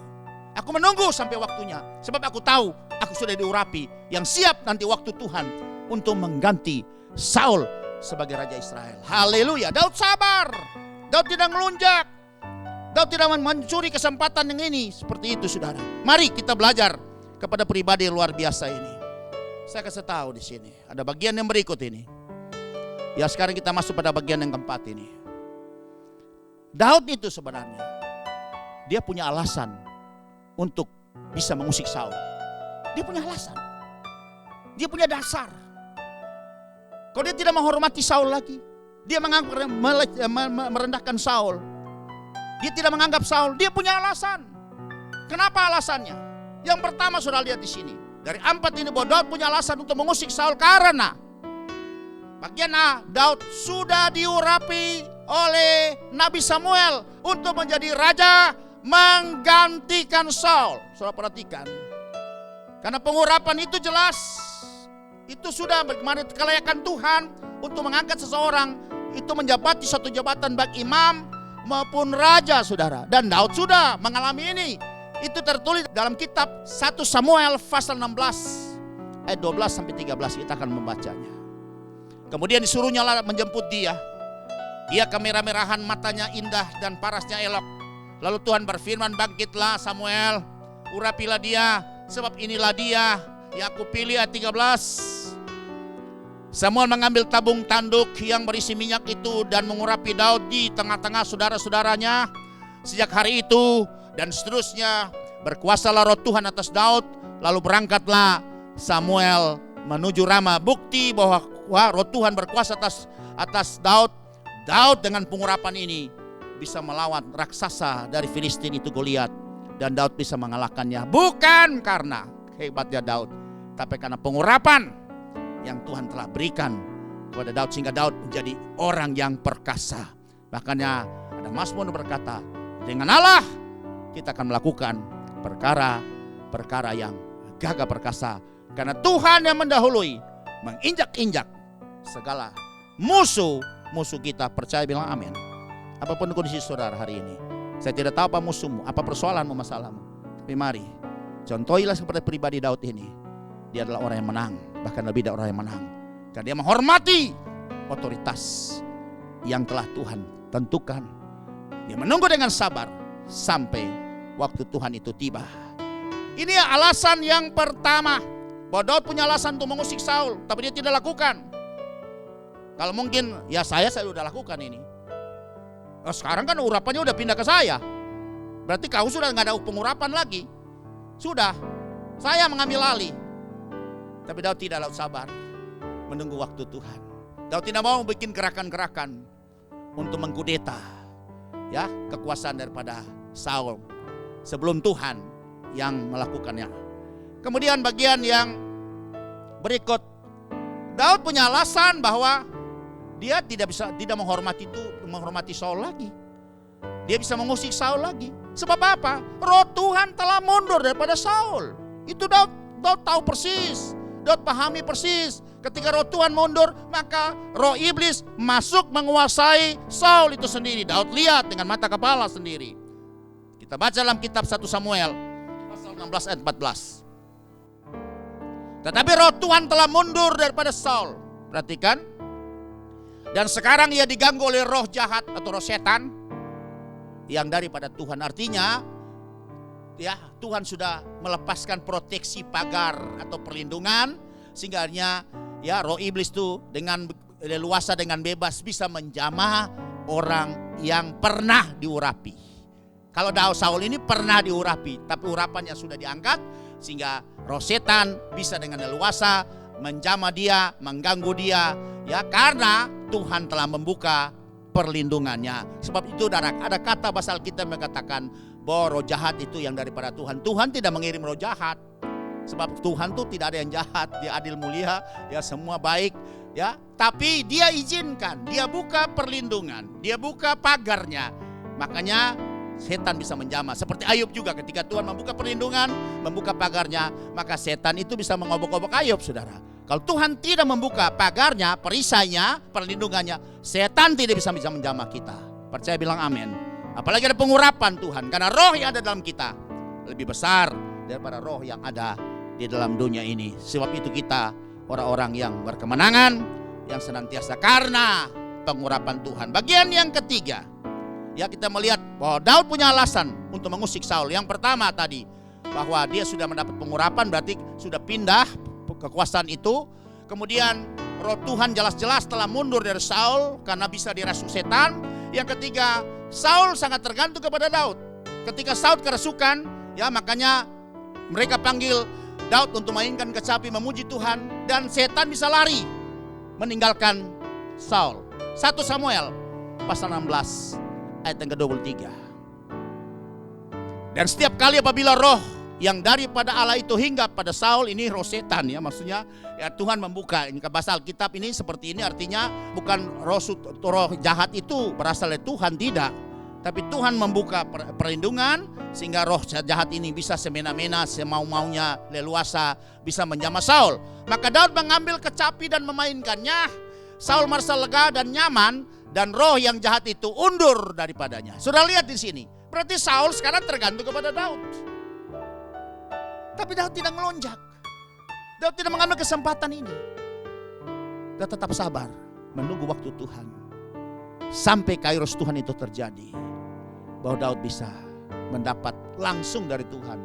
Aku menunggu sampai waktunya. Sebab aku tahu aku sudah diurapi yang siap nanti waktu Tuhan untuk mengganti Saul sebagai Raja Israel. Haleluya. Daud sabar. Daud tidak melunjak. Daud tidak mencuri kesempatan yang ini. Seperti itu saudara. Mari kita belajar kepada pribadi yang luar biasa ini. Saya kasih tahu di sini. Ada bagian yang berikut ini. Ya, sekarang kita masuk pada bagian yang keempat ini. Daud itu sebenarnya dia punya alasan untuk bisa mengusik Saul. Dia punya alasan. Dia punya dasar. Kalau dia tidak menghormati Saul lagi, dia merendahkan Saul. Dia tidak menganggap Saul, dia punya alasan. Kenapa alasannya? Yang pertama sudah lihat di sini. Dari 4 ini bahwa Daud punya alasan untuk mengusik Saul karena bagian A, Daud sudah diurapi oleh Nabi Samuel untuk menjadi raja menggantikan Saul. Saudara perhatikan. Karena pengurapan itu jelas. Itu sudah bagaimana kelayakan Tuhan untuk mengangkat seseorang itu menjabati satu jabatan baik imam maupun raja, saudara. Dan Daud sudah mengalami ini. Itu tertulis dalam kitab 1 Samuel pasal 16 ayat 12 sampai 13. Kita akan membacanya. Kemudian disuruhnya lah menjemput dia. Dia kemerah-merahan, matanya indah dan parasnya elok. Lalu Tuhan berfirman, bangkitlah Samuel, urapilah dia, sebab inilah dia yang aku pilih. Ayat 13. Samuel mengambil tabung tanduk yang berisi minyak itu dan mengurapi Daud di tengah-tengah saudara-saudaranya. Sejak hari itu dan seterusnya berkuasalah roh Tuhan atas Daud. Lalu berangkatlah Samuel menuju Rama. Bukti bahwa roh Tuhan berkuasa atas Daud. Daud dengan pengurapan ini bisa melawan raksasa dari Filistin itu, Goliat, dan Daud bisa mengalahkannya. Bukan karena hebatnya Daud, tapi karena pengurapan yang Tuhan telah berikan kepada Daud, sehingga Daud menjadi orang yang perkasa. Makanya ada Mazmur berkata, dengan Allah kita akan melakukan perkara-perkara yang gagah perkasa, karena Tuhan yang mendahului menginjak-injak segala musuh kita. Percaya, bilang amin. Apapun kondisi saudara hari ini, saya tidak tahu apa musuhmu, apa persoalanmu, masalahmu, tapi mari contohilah seperti pribadi Daud ini. Dia adalah orang yang menang, bahkan lebih dari orang yang menang, karena dia menghormati otoritas yang telah Tuhan tentukan. Dia menunggu dengan sabar sampai waktu Tuhan itu tiba. Ini alasan yang pertama, bahwa Daud punya alasan untuk mengusik Saul, tapi dia tidak lakukan. Kalau mungkin ya saya sudah lakukan ini. Oh, sekarang kan urapannya udah pindah ke saya, berarti kau sudah nggak ada pengurapan lagi. Sudah, saya mengambil alih. Tapi Daud tidak, Daud sabar menunggu waktu Tuhan. Daud tidak mau bikin gerakan-gerakan untuk mengkudeta ya kekuasaan daripada Saul sebelum Tuhan yang melakukannya. Kemudian bagian yang berikut, Daud punya alasan bahwa dia tidak menghormati Saul lagi. Dia bisa mengusik Saul lagi. Sebab apa? Roh Tuhan telah mundur daripada Saul. Itu Daud tahu persis. Daud pahami persis. Ketika roh Tuhan mundur, maka roh iblis masuk menguasai Saul itu sendiri. Daud lihat dengan mata kepala sendiri. Kita baca dalam kitab 1 Samuel pasal 16 ayat 14. Tetapi roh Tuhan telah mundur daripada Saul. Perhatikan. Dan sekarang ia diganggu oleh roh jahat atau roh setan yang daripada Tuhan. Artinya ya, Tuhan sudah melepaskan proteksi pagar atau perlindungan, sehingga ya roh iblis itu dengan leluasa, dengan bebas bisa menjamah orang yang pernah diurapi. Kalau Daud Saul ini pernah diurapi, tapi urapannya sudah diangkat, sehingga roh setan bisa dengan leluasa menjamah dia, mengganggu dia, ya, karena Tuhan telah membuka perlindungannya. Sebab itu ada kata bahasa Alkitab mengatakan bahwa roh jahat itu yang daripada Tuhan. Tuhan tidak mengirim roh jahat. Sebab Tuhan tuh tidak ada yang jahat, dia adil mulia, ya semua baik, ya. Tapi dia izinkan, dia buka perlindungan, dia buka pagarnya. Makanya setan bisa menjamah. Seperti Ayub juga, ketika Tuhan membuka perlindungan, membuka pagarnya, maka setan itu bisa mengobok-obok Ayub, saudara. Kalau Tuhan tidak membuka pagarnya, perisainya, perlindungannya, setan tidak bisa menjamah kita. Percaya, bilang amin. Apalagi ada pengurapan Tuhan, karena roh yang ada dalam kita lebih besar daripada roh yang ada di dalam dunia ini. Sebab itu kita orang-orang yang berkemenangan, yang senantiasa karena pengurapan Tuhan. Bagian yang ketiga, ya, kita melihat bahwa Daud punya alasan untuk mengusik Saul. Yang pertama tadi, bahwa dia sudah mendapat pengurapan, berarti sudah pindah kekuasaan itu. Kemudian roh Tuhan jelas-jelas telah mundur dari Saul karena bisa dirasuk setan. Yang ketiga, Saul sangat tergantung kepada Daud. Ketika Saul kerasukan, ya, makanya mereka panggil Daud untuk mainkan kecapi memuji Tuhan, dan setan bisa lari meninggalkan Saul. 1 Samuel pasal 16 ayat yang ke-23. Dan setiap kali apabila roh yang daripada Allah itu hingga pada Saul, ini roh setan, ya, maksudnya ya Tuhan membuka. Ini bahasa Alkitab ini seperti ini, artinya bukan roh jahat itu berasal dari Tuhan, tidak. Tapi Tuhan membuka perlindungan sehingga roh jahat ini bisa semena-mena, semau-maunya, leluasa bisa menjamah Saul. Maka Daud mengambil kecapi dan memainkannya. Saul merasa lega dan nyaman, dan roh yang jahat itu undur daripadanya. Sudah lihat di sini. Berarti Saul sekarang tergantung kepada Daud. Tapi Daud tidak melonjak. Daud tidak mengambil kesempatan ini. Dia tetap sabar menunggu waktu Tuhan. Sampai kairos Tuhan itu terjadi. Bahwa Daud bisa mendapat langsung dari Tuhan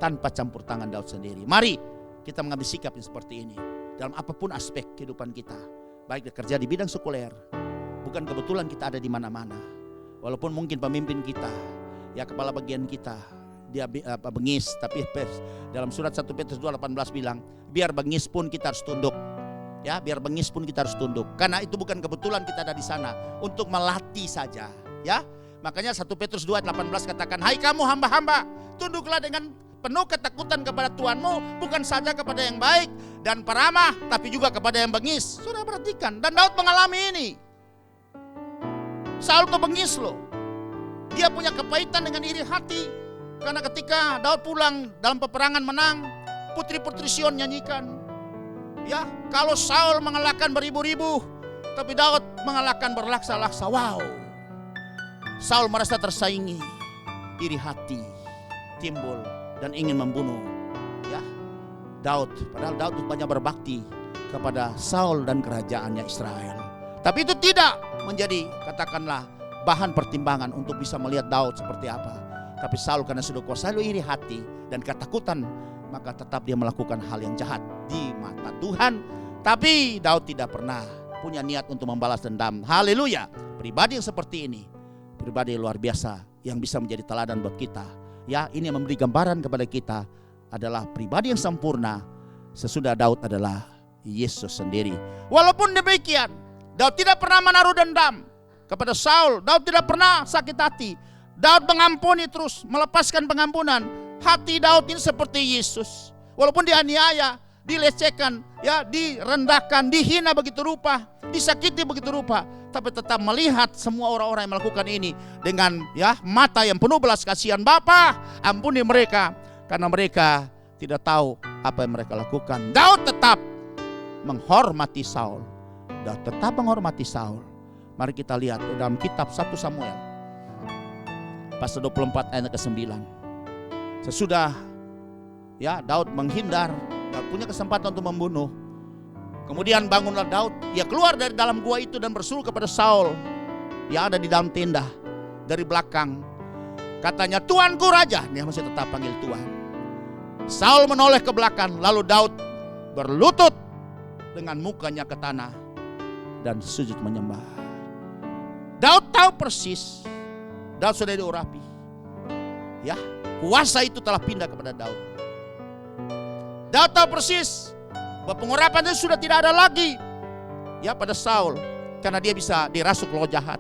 tanpa campur tangan Daud sendiri. Mari kita mengambil sikap yang seperti ini. dalam apapun aspek kehidupan kita. Baik kerja di bidang sekuler, bukan kebetulan kita ada di mana-mana. Walaupun mungkin pemimpin kita, ya kepala bagian kita, dia bengis, tapi dalam surat 1 Petrus 2:18 bilang, biar bengis pun kita harus tunduk. Ya, biar bengis pun kita harus tunduk. Karena itu bukan kebetulan kita ada di sana, untuk melatih saja, ya. Makanya 1 Petrus 2:18 katakan, hai kamu hamba-hamba, tunduklah dengan penuh ketakutan kepada Tuhanmu, bukan saja kepada yang baik dan peramah, tapi juga kepada yang bengis. Sudah perhatikan, dan Daud mengalami ini. Saul tuh bengis loh. Dia punya kepahitan dengan iri hati. Karena ketika Daud pulang dalam peperangan menang, putri-putri Sion nyanyikan. Ya, kalau Saul mengalahkan beribu-ribu, tapi Daud mengalahkan berlaksa-laksa. Wow. Saul merasa tersaingi, iri hati timbul dan ingin membunuh. Ya, Daud, padahal Daud banyak berbakti kepada Saul dan kerajaannya Israel. Tapi itu tidak menjadi, katakanlah, bahan pertimbangan untuk bisa melihat Daud seperti apa. Tapi Saul karena sudah kuasa iri hati dan ketakutan, maka tetap dia melakukan hal yang jahat di mata Tuhan. Tapi Daud tidak pernah punya niat untuk membalas dendam. Haleluya. Pribadi yang seperti ini, pribadi yang luar biasa yang bisa menjadi teladan buat kita. Ya, ini yang memberi gambaran kepada kita adalah pribadi yang sempurna. Sesudah Daud adalah Yesus sendiri. Walaupun demikian, Daud tidak pernah menaruh dendam kepada Saul. Daud tidak pernah sakit hati. Daud mengampuni terus, melepaskan pengampunan. Hati Daud ini seperti Yesus. Walaupun dianiaya, dilecehkan, ya, direndahkan, dihina begitu rupa, disakiti begitu rupa, tapi tetap melihat semua orang-orang yang melakukan ini dengan, ya, mata yang penuh belas kasihan. Bapa, ampuni mereka karena mereka tidak tahu apa yang mereka lakukan. Daud tetap menghormati Saul. Daud tetap menghormati Saul. Mari kita lihat dalam kitab 1 Samuel pasal 24 ayat ke-9. Sesudah, ya, Daud menghindar, Daud punya kesempatan untuk membunuh. Kemudian bangunlah Daud, ia keluar dari dalam gua itu dan berseru kepada Saul yang ada di dalam tenda dari belakang. Katanya, Tuanku Raja. Dia masih tetap panggil Tuhan. Saul menoleh ke belakang, lalu Daud berlutut dengan mukanya ke tanah dan sujud menyembah. Daud tahu persis, Daud sudah diurapi. Ya, kuasa itu telah pindah kepada Daud. Daud tahu persis bahwa pengurapan itu sudah tidak ada lagi, ya, pada Saul, karena dia bisa dirasuk roh jahat.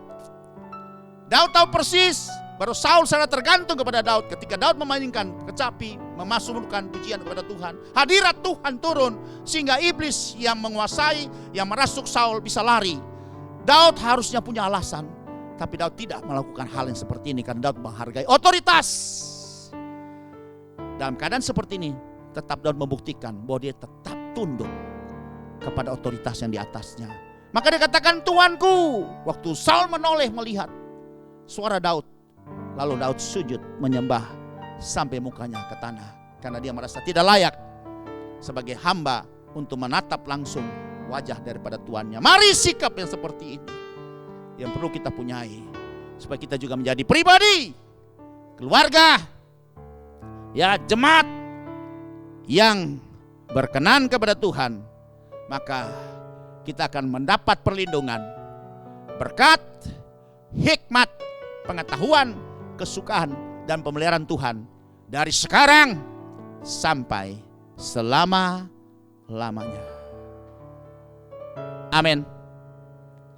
Daud tahu persis bahwa Saul sangat tergantung kepada Daud. Ketika Daud memainkan kecapi, memasukkan pujian kepada Tuhan, hadirat Tuhan turun sehingga iblis yang menguasai, yang merasuk Saul bisa lari. Daud harusnya punya alasan, tapi Daud tidak melakukan hal yang seperti ini karena Daud menghargai otoritas. Dalam keadaan seperti ini, tetap Daud membuktikan bahwa dia tetap tunduk kepada otoritas yang di atasnya. Maka dia katakan, Tuanku. Waktu Saul menoleh melihat suara Daud, lalu Daud sujud menyembah sampai mukanya ke tanah, karena dia merasa tidak layak sebagai hamba untuk menatap langsung wajah daripada tuannya. Mari sikap yang seperti ini yang perlu kita punyai, supaya kita juga menjadi pribadi, keluarga, ya, jemaat yang berkenan kepada Tuhan. Maka kita akan mendapat perlindungan, berkat, hikmat, pengetahuan, kesukaan, dan pemeliharaan Tuhan dari sekarang sampai selama-lamanya. Amin.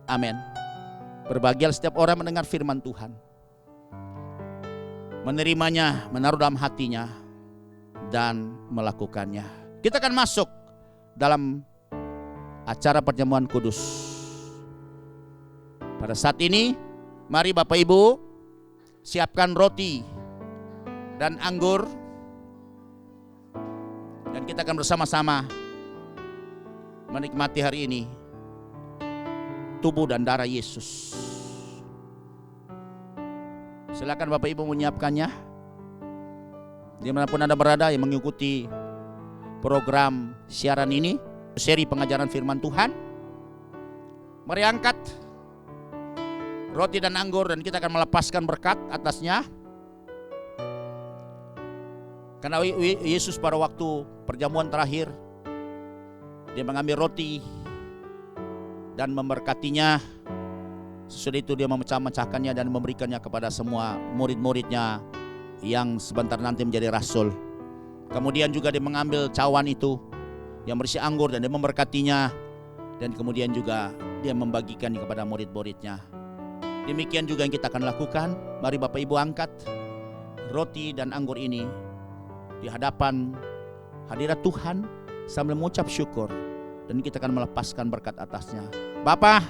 Amin. Berbahagialah setiap orang mendengar firman Tuhan, menerimanya, menaruh dalam hatinya, dan melakukannya. Kita akan masuk dalam acara perjamuan kudus. Pada saat ini, mari Bapak Ibu siapkan roti dan anggur, dan kita akan bersama-sama menikmati hari ini tubuh dan darah Yesus. Silakan Bapak Ibu menyiapkannya. Dimanapun Anda berada yang mengikuti program siaran ini, seri pengajaran firman Tuhan, mari angkat roti dan anggur dan kita akan melepaskan berkat atasnya. Karena Yesus pada waktu perjamuan terakhir, Dia mengambil roti dan memberkatinya. Sesudah itu dia memecah-mecahkannya dan memberikannya kepada semua murid-muridnya yang sebentar nanti menjadi rasul. Kemudian juga dia mengambil cawan itu yang berisi anggur dan dia memberkatinya. Dan kemudian juga dia membagikannya kepada murid-muridnya. Demikian juga yang kita akan lakukan. Mari Bapak Ibu angkat roti dan anggur ini di hadapan hadirat Tuhan sambil mengucap syukur. Dan kita akan melepaskan berkat atasnya. Bapa,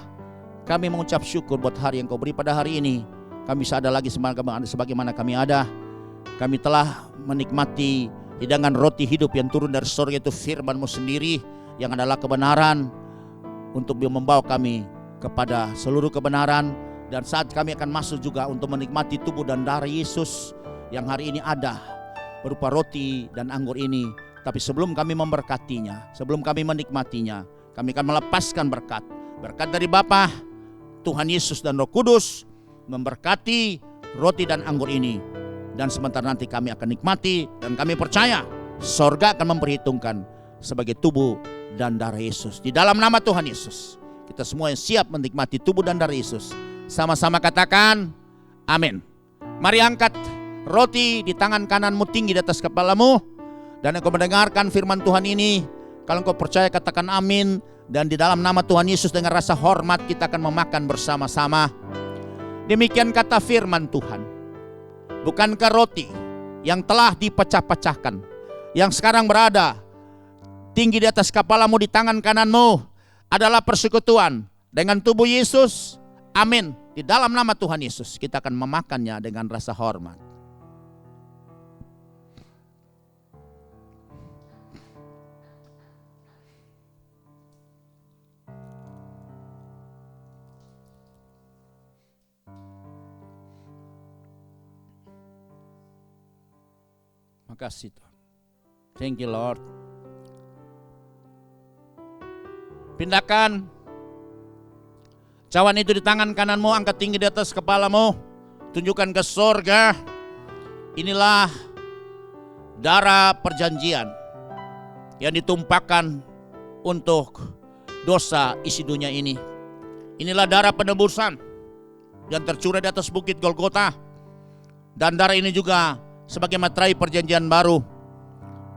kami mengucap syukur buat hari yang Kau beri pada hari ini. Kami bisa ada lagi sebagaimana kami ada. Kami telah menikmati hidangan roti hidup yang turun dari surga, itu firman-Mu sendiri yang adalah kebenaran untuk membawa kami kepada seluruh kebenaran. Dan saat kami akan masuk juga untuk menikmati tubuh dan darah Yesus yang hari ini ada berupa roti dan anggur ini. Tapi sebelum kami memberkatinya, sebelum kami menikmatinya, kami akan melepaskan berkat dari Bapa, Tuhan Yesus dan Roh Kudus memberkati roti dan anggur ini. Dan sebentar nanti kami akan nikmati dan kami percaya sorga akan memperhitungkan sebagai tubuh dan darah Yesus. Di dalam nama Tuhan Yesus, kita semua yang siap menikmati tubuh dan darah Yesus, sama-sama katakan amin. Mari angkat roti di tangan kananmu tinggi di atas kepalamu. Dan engkau mendengarkan firman Tuhan ini. Kalau engkau percaya katakan amin. Dan di dalam nama Tuhan Yesus dengan rasa hormat kita akan memakan bersama-sama. Demikian kata firman Tuhan. Bukankah roti yang telah dipecah-pecahkan, yang sekarang berada tinggi di atas kepalamu di tangan kananmu, adalah persekutuan dengan tubuh Yesus? Amin. Di dalam nama Tuhan Yesus kita akan memakannya dengan rasa hormat. Makasih Tuhan. Thank you Lord. Pindahkan cawan itu di tangan kananmu, angkat tinggi di atas kepalamu, tunjukkan ke sorga. Inilah darah perjanjian yang ditumpahkan untuk dosa isi dunia ini. Inilah darah penebusan yang tercurah di atas bukit Golgota. Dan darah ini juga sebagai materai perjanjian baru,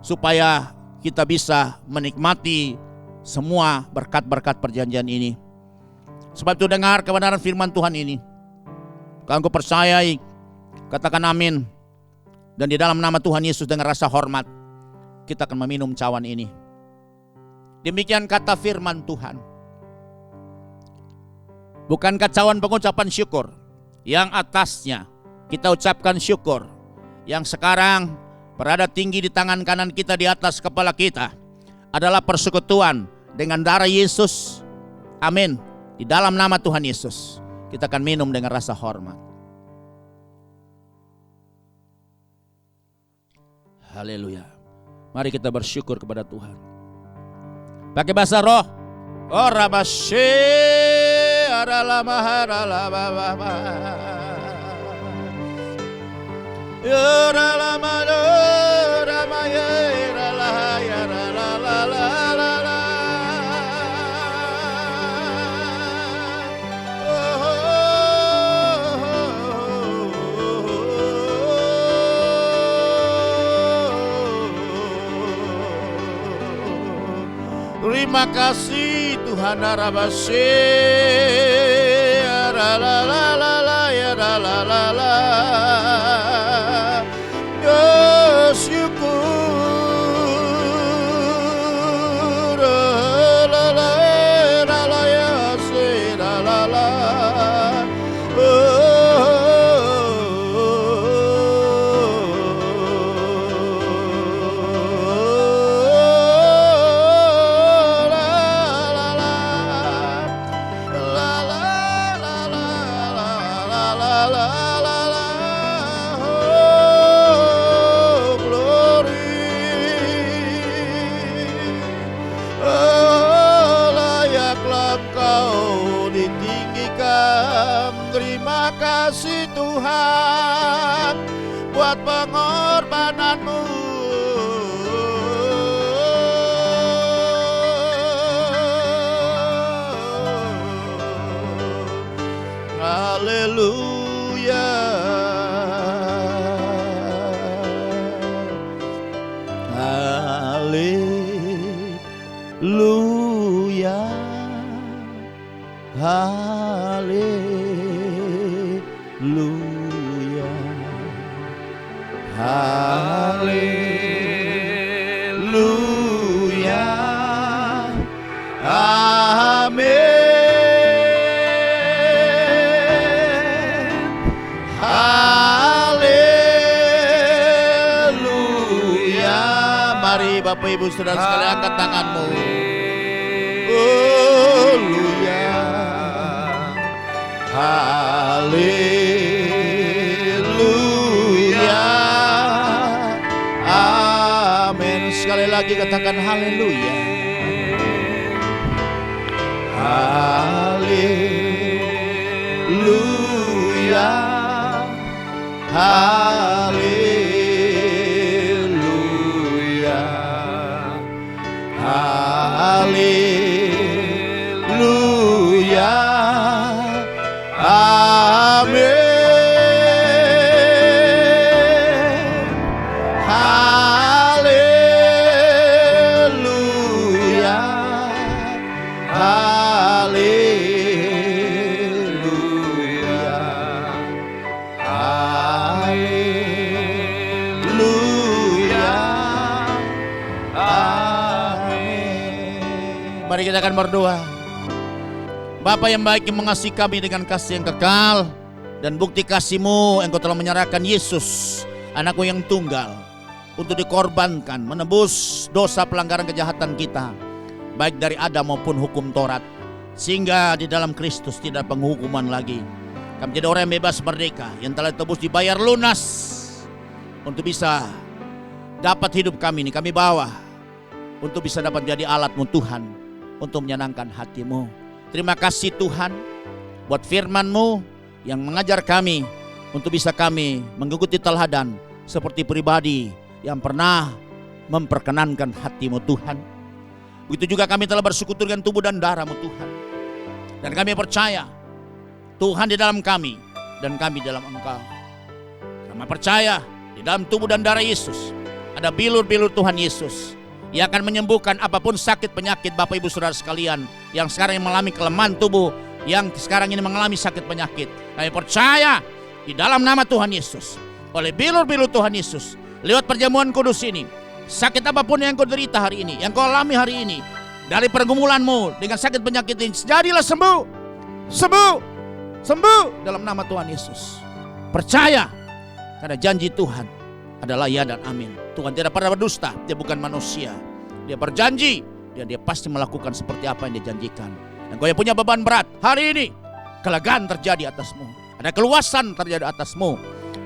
supaya kita bisa menikmati semua berkat-berkat perjanjian ini. Sebab itu dengar kebenaran firman Tuhan ini. Kalau engkau percayai, katakan amin. Dan di dalam nama Tuhan Yesus dengan rasa hormat, kita akan meminum cawan ini. Demikian kata firman Tuhan. Bukankah cawan pengucapan syukur yang atasnya kita ucapkan syukur, yang sekarang berada tinggi di tangan kanan kita di atas kepala kita, adalah persekutuan dengan darah Yesus. Amin. Di dalam nama Tuhan Yesus kita akan minum dengan rasa hormat. Haleluya. Mari kita bersyukur kepada Tuhan pakai bahasa roh. Oh rabashe adalah maharalababa. Terima kasih Tuhan. Terima kasih Tuhan buat pengorbananmu. Haleluya, haleluya, haleluya, amin. Haleluya. Mari Bapak Ibu Saudara sekalian angkat tanganmu. Haleluya. Haleluya. Amin. Sekali lagi katakan haleluya. Haleluya. Haleluya. Haleluya. Amin. Haleluya. Haleluya. Haleluya. Amin. Mari kita akan berdoa. Bapa yang baik yang mengasihi kami dengan kasih yang kekal, dan bukti kasih-Mu Engkau telah menyerahkan Yesus, anakmu yang tunggal, untuk dikorbankan menebus dosa pelanggaran kejahatan kita, baik dari Adam maupun hukum Taurat, sehingga di dalam Kristus tidak ada penghukuman lagi. Kami jadi orang yang bebas merdeka, yang telah ditebus dibayar lunas, untuk bisa dapat hidup kami ini kami bawa, untuk bisa dapat jadi alat-Mu Tuhan, untuk menyenangkan hati-Mu. Terima kasih Tuhan buat firman-Mu yang mengajar kami untuk bisa kami mengikuti teladan seperti pribadi yang pernah memperkenankan hati-Mu Tuhan. Begitu juga kami telah bersekutu dengan tubuh dan darah-Mu Tuhan. Dan kami percaya Tuhan di dalam kami dan kami dalam Engkau. Kami percaya di dalam tubuh dan darah Yesus ada bilur-bilur Tuhan Yesus. Ia akan menyembuhkan apapun sakit penyakit Bapak Ibu Saudara sekalian yang sekarang mengalami kelemahan tubuh, yang sekarang ini mengalami sakit penyakit. Kami percaya di dalam nama Tuhan Yesus, oleh bilur-bilur Tuhan Yesus, lewat perjamuan kudus ini, sakit apapun yang kau derita hari ini, yang kau alami hari ini, dari pergumulanmu dengan sakit penyakit ini, jadilah sembuh, sembuh, sembuh dalam nama Tuhan Yesus. Percaya, karena janji Tuhan adalah ya dan amin. Tuhan tidak pernah berdusta, Dia bukan manusia. Dia berjanji dan Dia pasti melakukan seperti apa yang Dia janjikan. Dan kau yang punya beban berat, hari ini kelegaan terjadi atasmu, ada keluasan terjadi atasmu.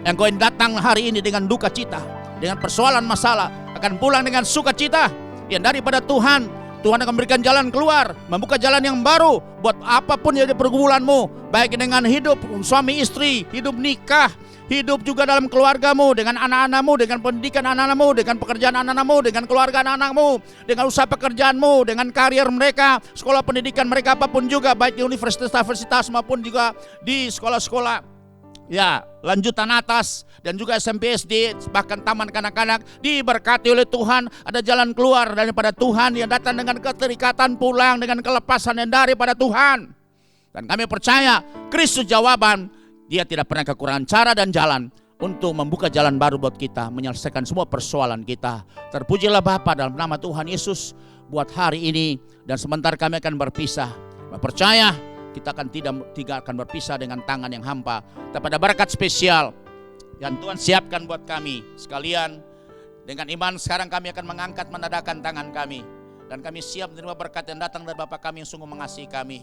Yang kau yang datang hari ini dengan duka cita, dengan persoalan masalah, akan pulang dengan sukacita yang daripada Tuhan. Tuhan akan berikan jalan keluar, membuka jalan yang baru buat apapun yang jadi pergumulanmu, baik dengan hidup suami istri, hidup nikah, hidup juga dalam keluargamu, dengan anak-anakmu, dengan pendidikan anak-anakmu, dengan pekerjaan anak-anakmu, dengan keluarga anak-anakmu, dengan usaha pekerjaanmu, dengan karier mereka, sekolah pendidikan mereka apapun juga, baik di universitas maupun juga di sekolah-sekolah ya lanjutan atas dan juga SMP, SD, bahkan taman kanak-kanak, diberkati oleh Tuhan. Ada jalan keluar daripada Tuhan yang datang dengan keterikatan, pulang dengan kelepasan yang daripada Tuhan. Dan kami percaya Kristus jawaban. Dia tidak pernah kekurangan cara dan jalan untuk membuka jalan baru buat kita, menyelesaikan semua persoalan kita. Terpujilah Bapa dalam nama Tuhan Yesus buat hari ini, dan sebentar kami akan berpisah. Percaya kita akan tidak akan berpisah dengan tangan yang hampa, tapi ada berkat spesial yang Tuhan siapkan buat kami sekalian. Dengan iman sekarang kami akan mengangkat menadakan tangan kami, dan kami siap menerima berkat yang datang dari Bapa kami yang sungguh mengasihi kami.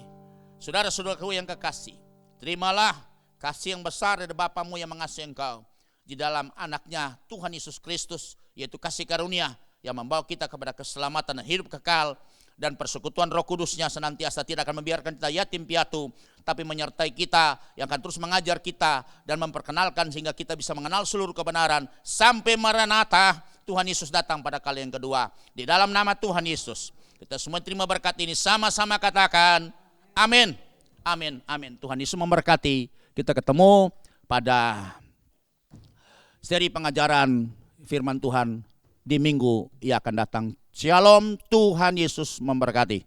Saudara-saudaraku yang kekasih, terimalah kasih yang besar dari Bapamu yang mengasihi engkau di dalam anaknya Tuhan Yesus Kristus, yaitu kasih karunia yang membawa kita kepada keselamatan dan hidup kekal. Dan persekutuan Roh Kudusnya senantiasa tidak akan membiarkan kita yatim piatu, tapi menyertai kita, yang akan terus mengajar kita dan memperkenalkan sehingga kita bisa mengenal seluruh kebenaran sampai Maranatha, Tuhan Yesus datang pada kali yang kedua. Di dalam nama Tuhan Yesus kita semua terima berkat ini, sama-sama katakan amin, amin, amin. Tuhan Yesus memberkati. Kita ketemu pada seri pengajaran firman Tuhan di minggu yang akan datang. Shalom, Tuhan Yesus memberkati.